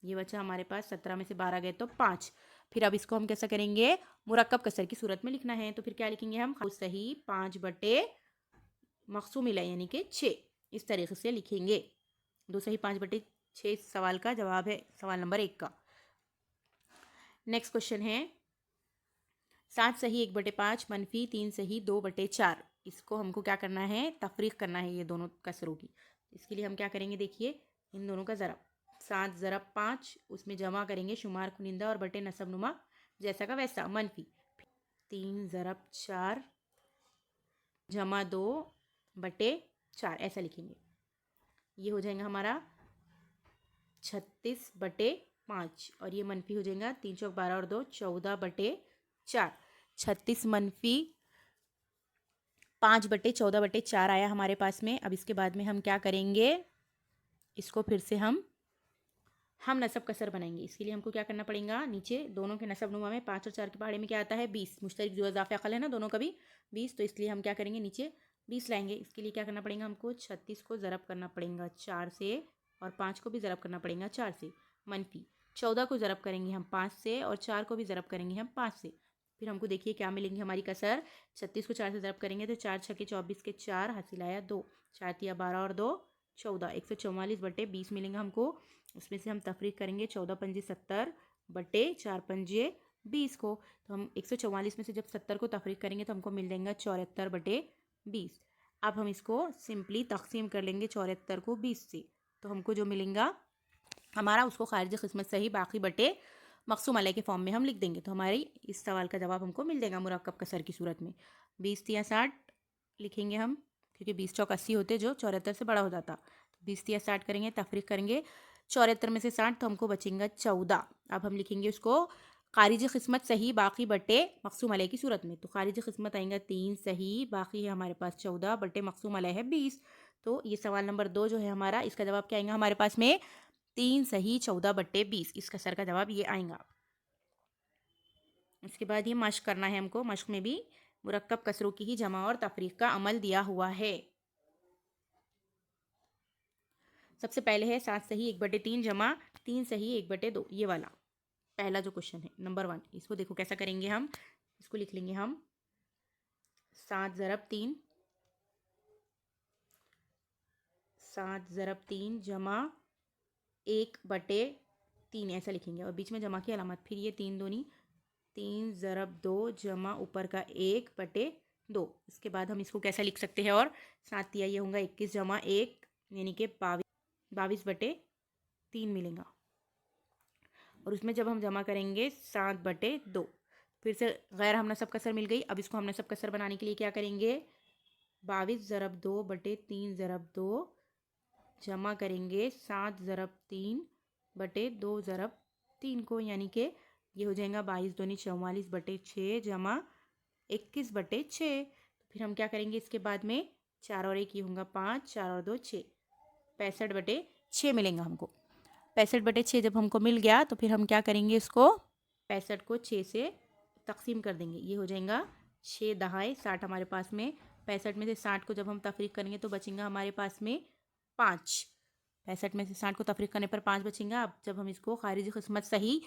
ये बचा हमारे पास 17 में से 12 गए तो 5। फिर अब इसको हम कैसा करेंगे, मुरक्कब कसर की सूरत में लिखना है। तो फिर क्या लिखेंगे हम, सही 5/, मकसूम इला यानी कि 6 इस तरीके से लिखेंगे। 2 सही 5/6 सवाल का जवाब है, सवाल नंबर 1 का। नेक्स्ट क्वेश्चन है 7 सही 1/5 मनफी 3 सही 2/4। इसको हमको क्या करना है, तफरीक करना है ये दोनों कसरों की। इसके लिए हम क्या करेंगे, देखिए इन दोनों का ज़रब, 7 ज़रब 5, उसमें जमा करेंगे शुमार कुनिंदा और बटे नसब नुमा जैसा का वैसा, मनफी 3 ज़रब 4 जमा 2 बटे 4, ऐसा लिखेंगे। ये हो जाएगा हमारा 36 बटे 5 और ये मनफी हो जाएगा 3 चौक 12 और 2 14 बटे 4। 36 मनफी 5 बटे 14 बटे 4 आया हमारे पास में। अब इसके बाद में हम क्या करेंगे, इसको फिर से हम नसब कसर बनाएंगे। इसके लिए हमको क्या करना पड़ेगा, नीचे दोनों के नसब नुमा में 5 और 4 के पहाड़े में क्या आता है 20, मुश्तरक जो इजाफा अकल है ना दोनों का भी 20, तो इसलिए हम क्या करेंगे नीचे 20 लाएंगे। इसके लिए क्या करना पड़ेगा हमको, 36 को ज़रब करना पड़ेगा 4 से और 5 को भी ज़रब करना पड़ेगा 4 से, मनफी 14 को ज़रब करेंगे हम 5 से और 4 को भी ज़रब करेंगे हम 5 से। फिर हमको देखिए क्या मिलेंगी हमारी कसर, 36 को 4 से ज़रब करेंगे तो 4 छक्के 24 के 4 हासिल आया 2, 4 तिया 12 और 2 14, 144 बटे 20 मिलेंगे हमको। उसमें से हम तफरीक करेंगे 14 पंजे 70 बटे 4 पंजे 20 को, तो हम 144 में से जब 70 को तफरीक करेंगे तो हमको मिल जाएगा 74 बटे 20। अब हम इसको सिंपली तकसीम कर लेंगे 74 को 20 से, तो हमको जो मिलेगा हमारा उसको खारिज किस्मत सही बाकी बटे मकसूम अलय के फॉर्म में हम लिख देंगे। तो हमारी इस सवाल का जवाब हमको मिल जाएगा मुरक्कब कसर की सूरत में। 20 तिया 60 लिखेंगे हम, क्योंकि 20 चौक 80 होते जो 74 से बड़ा हो जाता। 20 तिया 60 करेंगे, तफरीक करेंगे 74 में से 60 तो हमको बचेगा 14। अब हम लिखेंगे उसको खारिज किस्मत सही बाकी बटे मकसूम अलय की सूरत में। तो खारिज किस्मत आएगा 3 सही, बाकी है हमारे पास 14 बटे मकसूम अलय है 20। तो ये सवाल नंबर 2 जो है हमारा, इसका जवाब क्या आएगा हमारे पास में 3 सही 14 बटे 20, इस कसर का जवाब ये आएगा। इसके बाद ये मश्क करना है हमको, मश्क में भी मुरक्कब कसरों की ही जमा और तफरीक का अमल दिया हुआ है। सबसे पहले है 7 सही 1/3 जमा 3 सही 1/2, ये वाला पहला जो क्वेश्चन है नंबर 1। इसको देखो कैसा करेंगे हम, इसको लिख लेंगे हम 7 ज़रब 3, 7 ज़रब 3 जमा 1/3, ऐसा लिखेंगे और बीच में जमा की अलामत। फिर ये 3 दूनी 3 ज़रब 2 जमा ऊपर का 1/2। इसके बाद हम इसको कैसा लिख सकते हैं, और 7 तिया ये होगा 21 जमा 1 यानी कि 22/3 मिलेगा। और उसमें जब हम जमा करेंगे 7/2, फिर से गैर हम नसब कसर मिल गई। अब इसको हम नसब कसर बनाने के लिए क्या करेंगे, 22 ज़रब 2/3 ज़रब 2 जमा करेंगे 7 ज़रब 3/2 ज़रब 3 को, यानी कि ये हो जाएगा 22 दूनी 44/6 जमा 21/6। फिर हम क्या करेंगे इसके बाद में 4 और 1 ये होगा 5, 4 और 2 6, 65/6 मिलेगा हमको। 65/6 जब हमको मिल गया तो फिर हम क्या करेंगे, इसको 65 को 6 से तकसीम कर देंगे। ये हो जाएगा 6 दहाई 60 हमारे पास में। 65 में से 60 को जब हम तफरीक करेंगे तो बचेगा हमारे पास में 5। 65 में से 60 को तफरीक करने पर 5 बचेगा। अब जब हम इसको खारिज किस्मत सही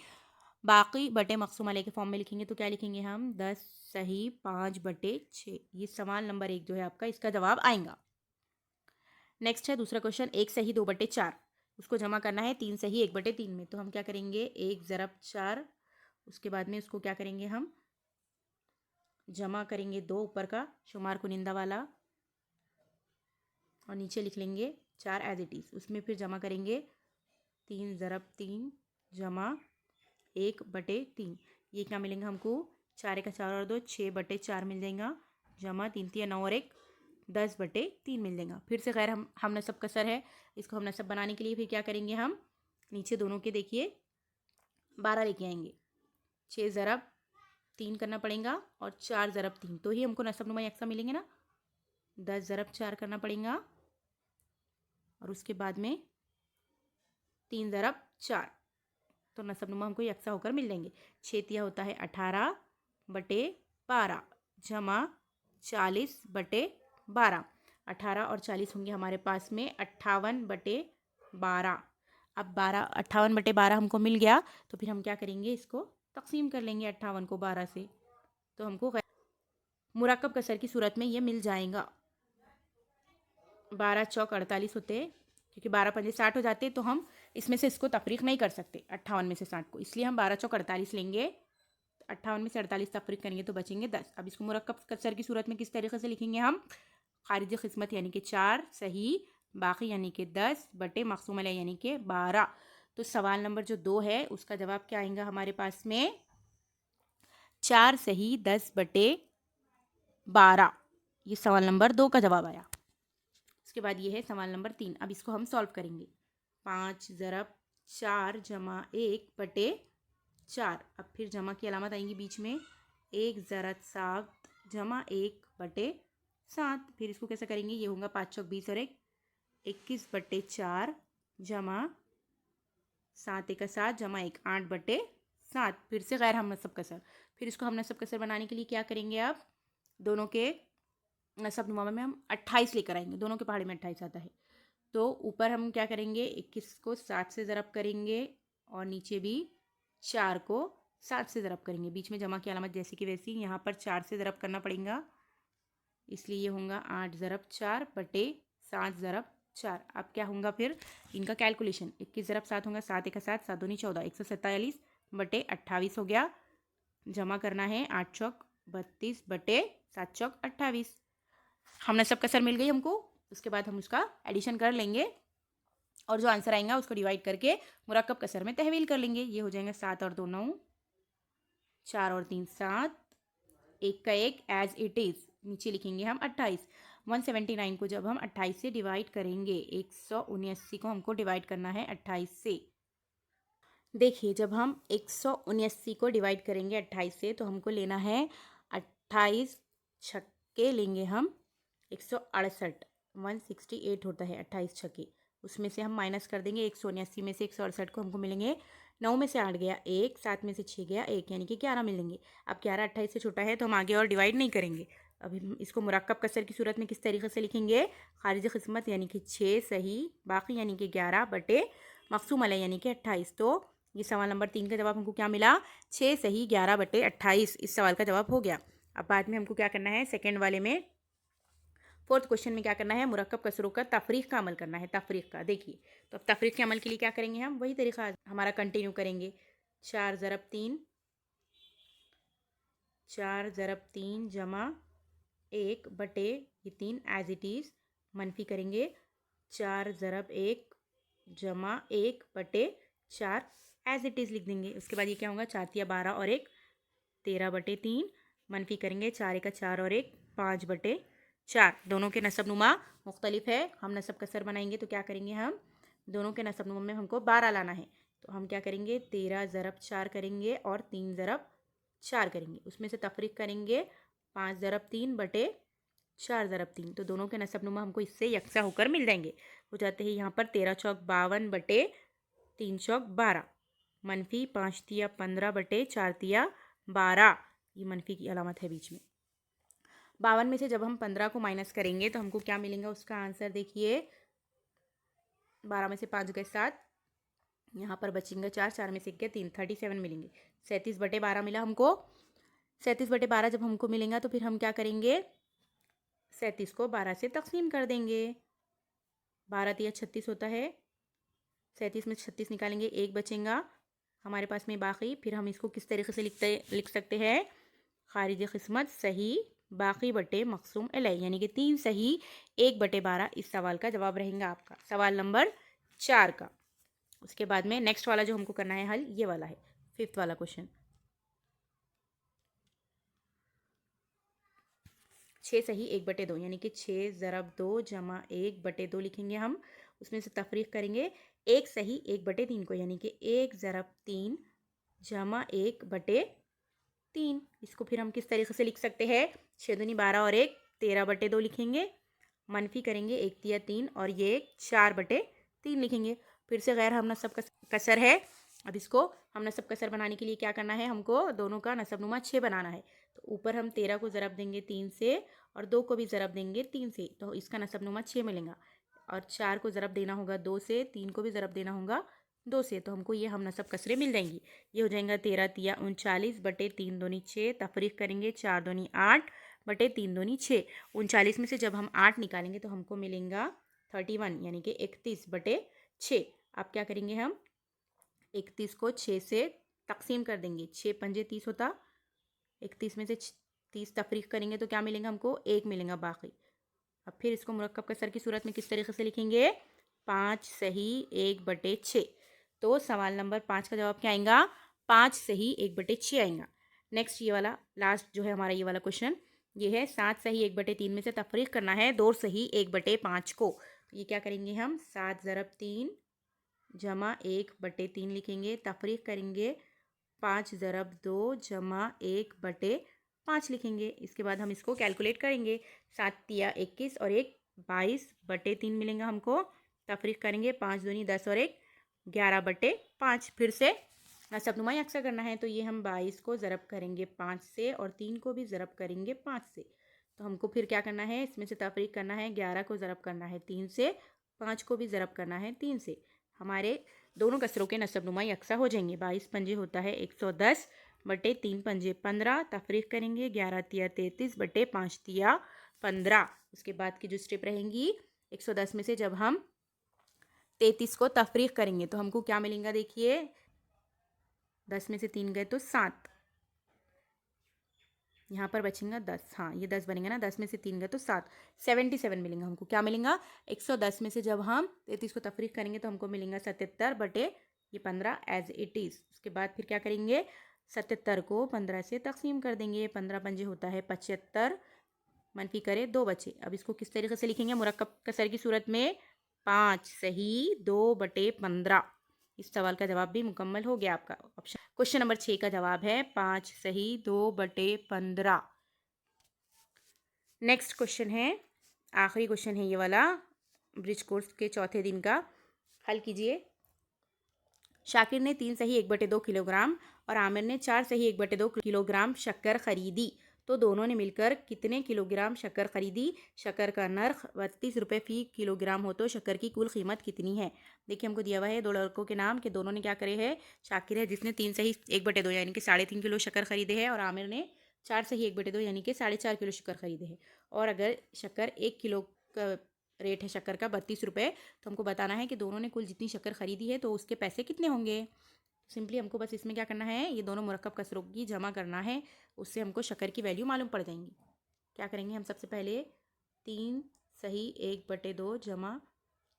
बाकी बटे मकसूम अलय के फॉर्म में लिखेंगे तो क्या लिखेंगे हम 10 सही 5/6। ये सवाल नंबर 1 जो है आपका, इसका जवाब आएगा। नेक्स्ट है दूसरा क्वेश्चन, 1 सही 2/4, उसको जमा करना है 3 सही 1/3 में। तो हम क्या करेंगे 1 ज़रब 4, उसके बाद में उसको क्या करेंगे हम जमा करेंगे 2 ऊपर का शुमार कुनिंदा वाला और नीचे लिख लेंगे 4 एज इट इज़। उसमें फिर जमा करेंगे 3 ज़रब 3 जमा 1/3। ये क्या मिलेंगे हमको 4 का 4 और 2 6/4 मिल जाएगा, जमा 3 तिया 9 और 1 10/3 मिल जाएगा। फिर से गैर हम नसब कसर है, इसको हम नसब बनाने के लिए फिर क्या करेंगे हम नीचे दोनों के देखिए 12 लेके आएंगे। 6 ज़रब 3 करना पड़ेगा और 4 ज़रब 3, तो ही हमको नसब नुमा यकसा मिलेंगे ना। 10 ज़रब 4 करना पड़ेगा और उसके बाद में 3 ज़रब 4, तो नसब नुमा हमको यकसा होकर मिल जाएंगे। 6 तिया होता है 18/12 जमा 40/12। 18 और 40 होंगे हमारे पास में 58/12। अब 58/12 हमको मिल गया तो फिर हम क्या करेंगे, इसको तकसीम कर लेंगे 58 को 12 से, तो हमको मुरक्कब कसर की सूरत में ये मिल जाएगा। 12 चौक 48 होते, क्योंकि 12 पंजे 60 हो जाते, तो हम इसमें से इसको तफरीक नहीं कर सकते 58 में से 60 को, इसलिए हम 12 चौक 48 लेंगे। 58 में से 48 तफरीक करेंगे तो बचेंगे 10। अब इसको मुरक्कब कसर की सूरत में किस तरीके से लिखेंगे हम? खारिज किस्मत यानी कि 4 सही, बाकी यानी कि 10 बटे मकसूम अलैह यानी कि 12। तो सवाल नंबर जो 2 है उसका जवाब क्या आएगा हमारे पास में? 4 सही 10 बटे 12। ये सवाल नंबर 2 का जवाब आया। उसके बाद ये है सवाल नंबर 3। अब इसको हम सॉल्व करेंगे। 5 ज़रब 4 जमा 1 बटे 4। अब फिर जमा की अलामत आएंगी बीच में। 1 ज़रब 7 जमा 1 बटे 7। फिर इसको कैसे करेंगे? ये होगा 5 चौक 20 और 21 बटे 4 जमा 7 एक 7 जमा 1 8 बटे 7। फिर से गैर हम नसब कसर। फिर इसको हम नसब कसर बनाने के लिए क्या करेंगे? अब दोनों के नसब नुमा में हम 28 लेकर आएंगे। दोनों के पहाड़े में 28 आता है। तो ऊपर हम क्या करेंगे? 21 को 7 से ज़रब करेंगे और नीचे भी 4 को 7 से ज़रब करेंगे। बीच में जमा की अलामत जैसी की वैसी, यहाँ पर 4 से ज़रब करना पड़ेगा, इसलिए ये होगा 8 ज़रब 4 बटे 7 ज़रब 4। अब क्या होगा फिर इनका कैलकुलेशन? 21 ज़रब 7 होगा 7 एक 7 7 दूनी 14 147 बटे 28 हो गया। जमा करना है 8 चौक 32 बटे 7 चौक 28। हमने सब कसर मिल गई हमको। उसके बाद हम उसका एडिशन कर लेंगे और जो आंसर आएगा उसको डिवाइड करके मुरक्कब कसर में तहवील कर लेंगे। ये हो जाएगा 7 और 2 9, 4 और 3 7, 1 का 1 एज इट इज़। नीचे लिखेंगे हम 28। 179 को जब हम 28 से डिवाइड करेंगे, 179 को हमको डिवाइड करना है 28 से। देखिए जब हम 179 को डिवाइड करेंगे 28 से तो हमको लेना है 28 छक्के लेंगे हम 168। 168 होता है 28 छक्के। उसमें से हम माइनस कर देंगे 179 में से 168 को हमको मिलेंगे 9 में से 8 गया 1, 7 में से 6 गया 1, यानी कि 11 मिलेंगे। अब 11 28 से छोटा है तो हम आगे और डिवाइड नहीं करेंगे। अभी हम इसको मुरक्कब कसर की सूरत में किस तरीके से लिखेंगे? खारिज किस्मत यानी कि 6 सही, बाकी यानी कि 11 बटे मकसूम अलैह यानी कि 28। तो ये सवाल नंबर 3 का जवाब हमको क्या मिला? 6 सही 11 बटे 28। इस सवाल का जवाब हो गया। अब बाद में हमको क्या करना है? सेकेंड वाले में, फोर्थ क्वेश्चन में क्या करना है? मुरक्कब कसरों का तफरीक का अमल करना है। तफरीक का देखिए, तो अब तफरीक के अमल के लिए क्या करेंगे? हम वही तरीका हमारा कंटिन्यू करेंगे। 4 ज़रब 3, 4 ज़रब 3 जमा 1 बटे ये 3 एज इट इज़, मनफी करेंगे 4 ज़रब 1 जमा 1 बटे 4 एज इट इज़ लिख देंगे। उसके बाद ये क्या होगा? 4 तिया 12 और 1 13 बटे 3, मनफी करेंगे 4 एक 4 और 1 5 बटे 4। दोनों के नसब नुमा मुख्तलिफ है। हम नसब कसर बनाएंगे तो क्या करेंगे? हम दोनों के नसब नुमा में हमको 12 लाना है। तो हम क्या करेंगे? 13 ज़रब 4 करेंगे और 3 ज़रब 4 करेंगे। उसमें से तफरीक करेंगे 5 ज़रब 3 बटे 4 ज़रब 3। तो दोनों के नसब नुमा हमको इससे यकसा होकर मिल जाएंगे। हो जाते हैं यहाँ पर 13 चौक 52 बटे 3 चौक 12, मनफी 5 तिया 15 बटे 4 तिया 12। ये मनफी की अलामत है बीच में। 52 में से जब हम 15 को माइनस करेंगे तो हमको क्या मिलेगा? उसका आंसर देखिए, 12 में से 5 गए 7, यहाँ पर बचेंगे 4, 4 में से 1 गया 3, 37 मिलेंगे। 37 बटे 12 मिला हमको। 37 बटे 12 जब हमको मिलेगा तो फिर हम क्या करेंगे? 37 को 12 से तकसीम कर देंगे। 12 तिया 36 होता है। 37 में 36 निकालेंगे, 1 बचेगा हमारे पास में बाकी। फिर हम इसको किस तरीके से लिख सकते हैं? खारिज किस्मत सही, बाकी बटे मकसूम अलैह, यानी कि 3 सही 1 बटे 12। इस सवाल का जवाब रहेगा आपका सवाल नंबर 4 का। उसके बाद में नेक्स्ट वाला जो हमको करना है हल, ये वाला है 5th वाला क्वेश्चन। 6 सही 1 बटे 2, यानी कि 6 ज़रब 2 जमा 1 बटे 2 लिखेंगे हम। उसमें से तफरीक करेंगे 1 सही 1 बटे 3 को, यानी कि 1 ज़रब 3 जमा 1 बटे 3। इसको फिर हम किस तरीके से लिख सकते हैं? 6 दूनी 12 और 1 13 बटे 2 लिखेंगे। मनफी करेंगे 1 तिया 3 और ये 4 बटे 3 लिखेंगे। फिर से गैर हम नसब कसर है। अब इसको हम नसब कसर बनाने के लिए क्या करना है? हमको दोनों का नसब नुमा 6 बनाना है। तो ऊपर हम 13 को ज़रब देंगे 3 से और 2 को भी ज़रब देंगे 3 से, तो इसका नसब नुमा 6 मिलेगा। और 4 को ज़रब देना होगा 2 से, 3 को भी ज़रब देना होगा 2 से, तो हमको ये हम नसब कसरे मिल जाएंगी। ये हो जाएगा 13 तिया 39 बटे 3 दूनी 6। तफरीक करेंगे 4 दूनी 8 बटे 3 दूनी 6। 39 में से जब हम 8 निकालेंगे तो हमको मिलेगा 31, यानी कि 31 बटे 6। अब क्या करेंगे? हम 31 को 6 से तकसीम कर देंगे। 6 पंजे 30 होता, 31 में से 30 तफरीक करेंगे तो क्या मिलेगा हमको? 1 मिलेगा बाकी। अब फिर इसको मुरक्कब कसर की सूरत में किस तरीके से लिखेंगे? 5 सही 1/6। तो सवाल नंबर 5 का जवाब क्या आएगा? 5 सही 1/6 आएगा। नेक्स्ट ये वाला लास्ट जो है हमारा ये वाला क्वेश्चन, ये है 7 सही 1/3 में से तफरीक करना है 2 सही 1/5 को। तो ये क्या करेंगे हम? 7 ज़रब 3 जमा 1/3 लिखेंगे, तफरीक करेंगे 5 ज़रब 2 जमा 1/5 लिखेंगे। इसके बाद हम इसको कैलकुलेट करेंगे। 7 तिया 21 और 1 22/3 मिलेंगे हमको। तफरीक करेंगे 5 दूनी 10 और 1 11/5। फिर से सबनुमा अक्सर करना है, तो ये हम 22 को ज़रब करेंगे 5 से और 3 को भी ज़रब करेंगे 5 से। तो हमको फिर क्या करना है? इसमें से तफरीक करना है, 11 को ज़रब करना है 3 से, 5 को भी ज़रब करना है 3 से। हमारे दोनों कसरों के नसबनुमाई अक्सा हो जाएंगे। 22 पंजे होता है 110 बटे 3 पंजे 15। तफरीक करेंगे 11 तिया 33 बटे 5 तिया 15। उसके बाद की जो स्टेप रहेंगी, 110 में से जब हम 33 को तफरीक करेंगे तो हमको क्या मिलेगा? देखिए 10 में से 3 गए तो 7, यहाँ पर बचेगा 10। हाँ ये 10 बनेगा ना, 10 में से 3 गए तो 7, 77 मिलेंगे हमको। क्या मिलेगा? 110 में से जब हम 33 को तफरीक करेंगे तो हमको मिलेगा 77 बटे ये 15 एज इट इज़। उसके बाद फिर क्या करेंगे? 77 को 15 से तकसीम कर देंगे। 15 पंजे होता है 75, मनफी करे 2 बचे। अब इसको किस तरीके से लिखेंगे मुरक्कब कसर की सूरत में? 5 सही 2/15। इस सवाल का जवाब भी मुकम्मल हो गया आपका। ऑप्शन क्वेश्चन नंबर 6 का जवाब है 5 सही 2/15। नेक्स्ट क्वेश्चन है, आखिरी क्वेश्चन है ये वाला ब्रिज कोर्स के चौथे दिन का। हल कीजिए। शाकिर ने 3 सही 1/2 किलोग्राम और आमिर ने 4 सही 1/2 किलोग्राम शक्कर खरीदी, तो दोनों ने मिलकर कितने किलोग्राम शक्कर खरीदी? शक्कर का नर्ख 32 रुपये फ़ी किलोग्राम हो तो शक्कर की कुल कीमत कितनी है? देखिए हमको दिया हुआ है 2 लड़कों के नाम के, दोनों ने क्या करे है? शाकिर है जिसने 3 सही 1/2 यानी कि 3.5 किलो शक्कर खरीदे है, और आमिर ने 4 सही 1/2 यानी कि 4.5 किलो शक्कर खरीदे है। और अगर शक्कर 1 किलो का रेट है शक्कर का 32 रुपये, तो हमको बताना है कि दोनों ने कुल जितनी शक्कर खरीदी है तो उसके पैसे कितने होंगे। सिंपली हमको बस इसमें क्या करना है? ये दोनों मुरक्कब कसरों की जमा करना है, उससे हमको शक्कर की वैल्यू मालूम पड़ जाएंगी। क्या करेंगे हम? सबसे पहले 3 सही 1/2 जमा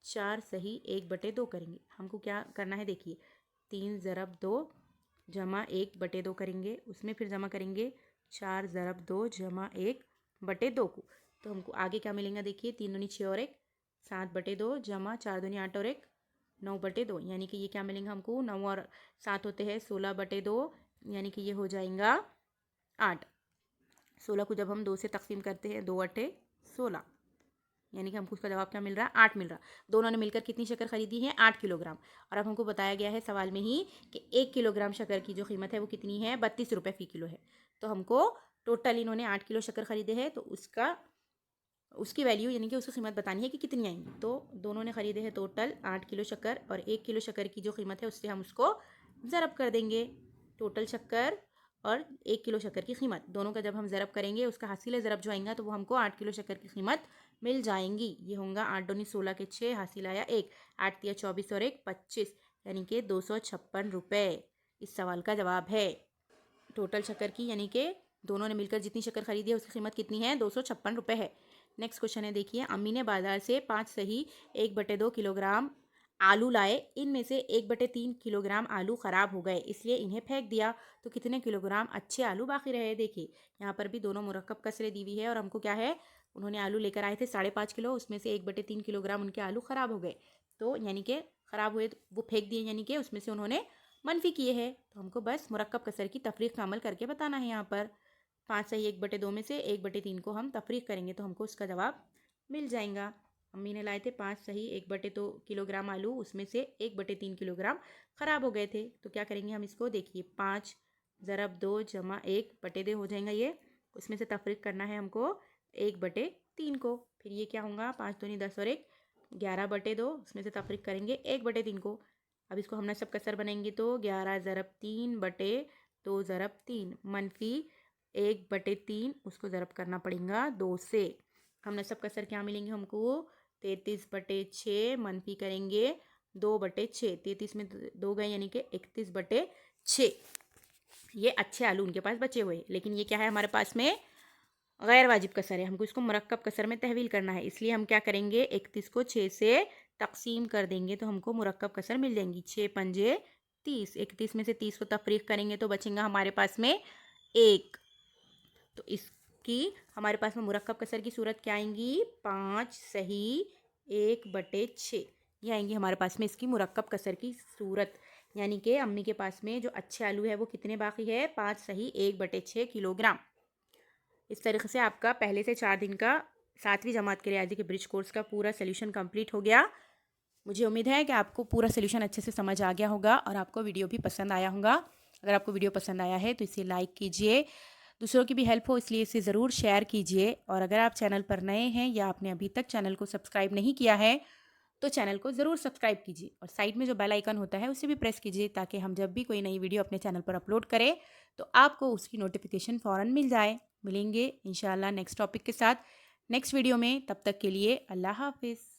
4 सही 1/2 करेंगे। हमको क्या करना है? देखिए 3 ज़रब 2 जमा 1/2 करेंगे, उसमें फिर जमा करेंगे 4 ज़रब 2 जमा 1/2 को। तो हमको आगे क्या मिलेगा? देखिए 3 दूनी 6 और 1 7/2 जमा 4 दूनी 8 और 1 9/2, यानी कि ये क्या मिलेंगे हमको? 9 और 7 होते हैं 16/2, यानी कि ये हो जाएगा 8। 16 को जब हम 2 से तकसीम करते हैं 2 अट्ठे 16, यानी कि हमको उसका जवाब क्या मिल रहा है? 8 मिल रहा। दोनों ने मिलकर कितनी शक्कर खरीदी है? 8 किलोग्राम। और अब हमको बताया गया है सवाल में ही कि 1 किलोग्राम शक्कर की जो कीमत है वो कितनी है? 32 रुपये फ़ी किलो है। तो हमको टोटल इन्होंने 8 किलो शक्कर खरीदे हैं, तो उसकी वैल्यू यानी कि उसकी कीमत बतानी है कि कितनी आएंगी। तो दोनों ने खरीदे हैं टोटल 8 किलो शक्कर, और 1 किलो शक्कर की जो कीमत है उससे हम उसको ज़रब कर देंगे। टोटल शक्कर और 1 किलो शक्कर की कीमत दोनों का जब हम ज़रब करेंगे, उसका हासिल ज़रब जो आएगा तो वो हमको 8 किलो शक्कर की कीमत मिल जाएंगी। ये होगा 8 दूनी 16 के 6, हासिल आया 1, 8 तिया 24 और 1 25, यानी कि 256 रुपये इस सवाल का जवाब है। टोटल शक्कर की यानी कि दोनों ने मिलकर जितनी शक्कर खरीदी है उसकी कीमत कितनी है? 256 रुपये है। नेक्स्ट क्वेश्चन है, देखिए अम्मी ने बाजार से 5 सही 1/2 किलोग्राम आलू लाए, इनमें से 1/3 किलोग्राम आलू ख़राब हो गए, इसलिए इन्हें फेंक दिया, तो कितने किलोग्राम अच्छे आलू बाकी रहे? देखिए यहाँ पर भी दोनों मुरक्कब कसरे दी हुई है, और हमको क्या है? उन्होंने आलू लेकर आए थे 5.5 किलो, उसमें से 1/3 किलोग्राम उनके आलू ख़राब हो गए, तो यानी कि ख़राब हुए तो वो फेंक दिए, यानी कि उसमें से उन्होंने मनफी किए हैं। तो हमको बस मुरक्कब कसर की तफरीक का अमल करके बताना है। यहाँ पर 5 सही 1/2 में से 1/3 को हम तफरीक करेंगे तो हमको उसका जवाब मिल जाएगा। अम्मी ने लाए थे 5 सही 1/2 किलोग्राम आलू, उसमें से 1/3 किलोग्राम ख़राब हो गए थे, तो क्या करेंगे हम इसको? देखिए 5 ज़रब 2 जमा 1/2 हो जाएगा ये, उसमें से तफरीक करना है हमको 1/3 को। फिर ये क्या होगा? 5 दूनी 10 और 1 11/2, उसमें से तफरीक करेंगे 1/3 को। अब इसको हम नसब कसर बनाएंगे तो 11 ज़रब 3 बटे 2 ज़रब 3 मनफी 1/3, उसको ज़रब करना पड़ेगा 2 से। हम नसब कसर क्या मिलेंगे हमको? 33/6 मनफी करेंगे 2/6, 33 में 2 गए यानी कि 31/6। ये अच्छे आलू उनके पास बचे हुए, लेकिन ये क्या है हमारे पास में गैर वाजिब कसर है, हमको इसको मुरक्कब कसर में तहवील करना है। इसलिए हम क्या करेंगे, 31 को 6 से तकसीम कर देंगे तो हमको मुरक्कब कसर मिल जाएंगी। 6 पंजे 30, 31 में से 30 को तफरीक करेंगे तो बचेगा हमारे पास में 1। तो इसकी हमारे पास में मुरक्कब कसर की सूरत क्या आएंगी, 5 सही 1/6, ये आएंगी हमारे पास में इसकी मुरक्कब कसर की सूरत। यानी कि अम्मी के पास में जो अच्छे आलू है वो कितने बाकी है, 5 सही 1/6 किलोग्राम। इस तरीके से आपका पहले से 4 दिन का 7वीं जमात के रियाजी के ब्रिज कोर्स का पूरा सोल्यूशन कंप्लीट हो गया। मुझे उम्मीद है कि आपको पूरा सोल्यूशन अच्छे से समझ आ गया होगा और आपको वीडियो भी पसंद आया होगा। अगर आपको वीडियो पसंद आया है तो इसे लाइक कीजिए, दूसरों की भी हेल्प हो इसलिए इसे ज़रूर शेयर कीजिए। और अगर आप चैनल पर नए हैं या आपने अभी तक चैनल को सब्सक्राइब नहीं किया है तो चैनल को ज़रूर सब्सक्राइब कीजिए और साइड में जो बेल आइकन होता है उसे भी प्रेस कीजिए ताकि हम जब भी कोई नई वीडियो अपने चैनल पर अपलोड करें तो आपको उसकी नोटिफिकेशन फ़ौरन मिल जाए। मिलेंगे इंशाल्लाह नेक्स्ट टॉपिक के साथ नेक्स्ट वीडियो में, तब तक के लिए अल्लाह हाफिज़।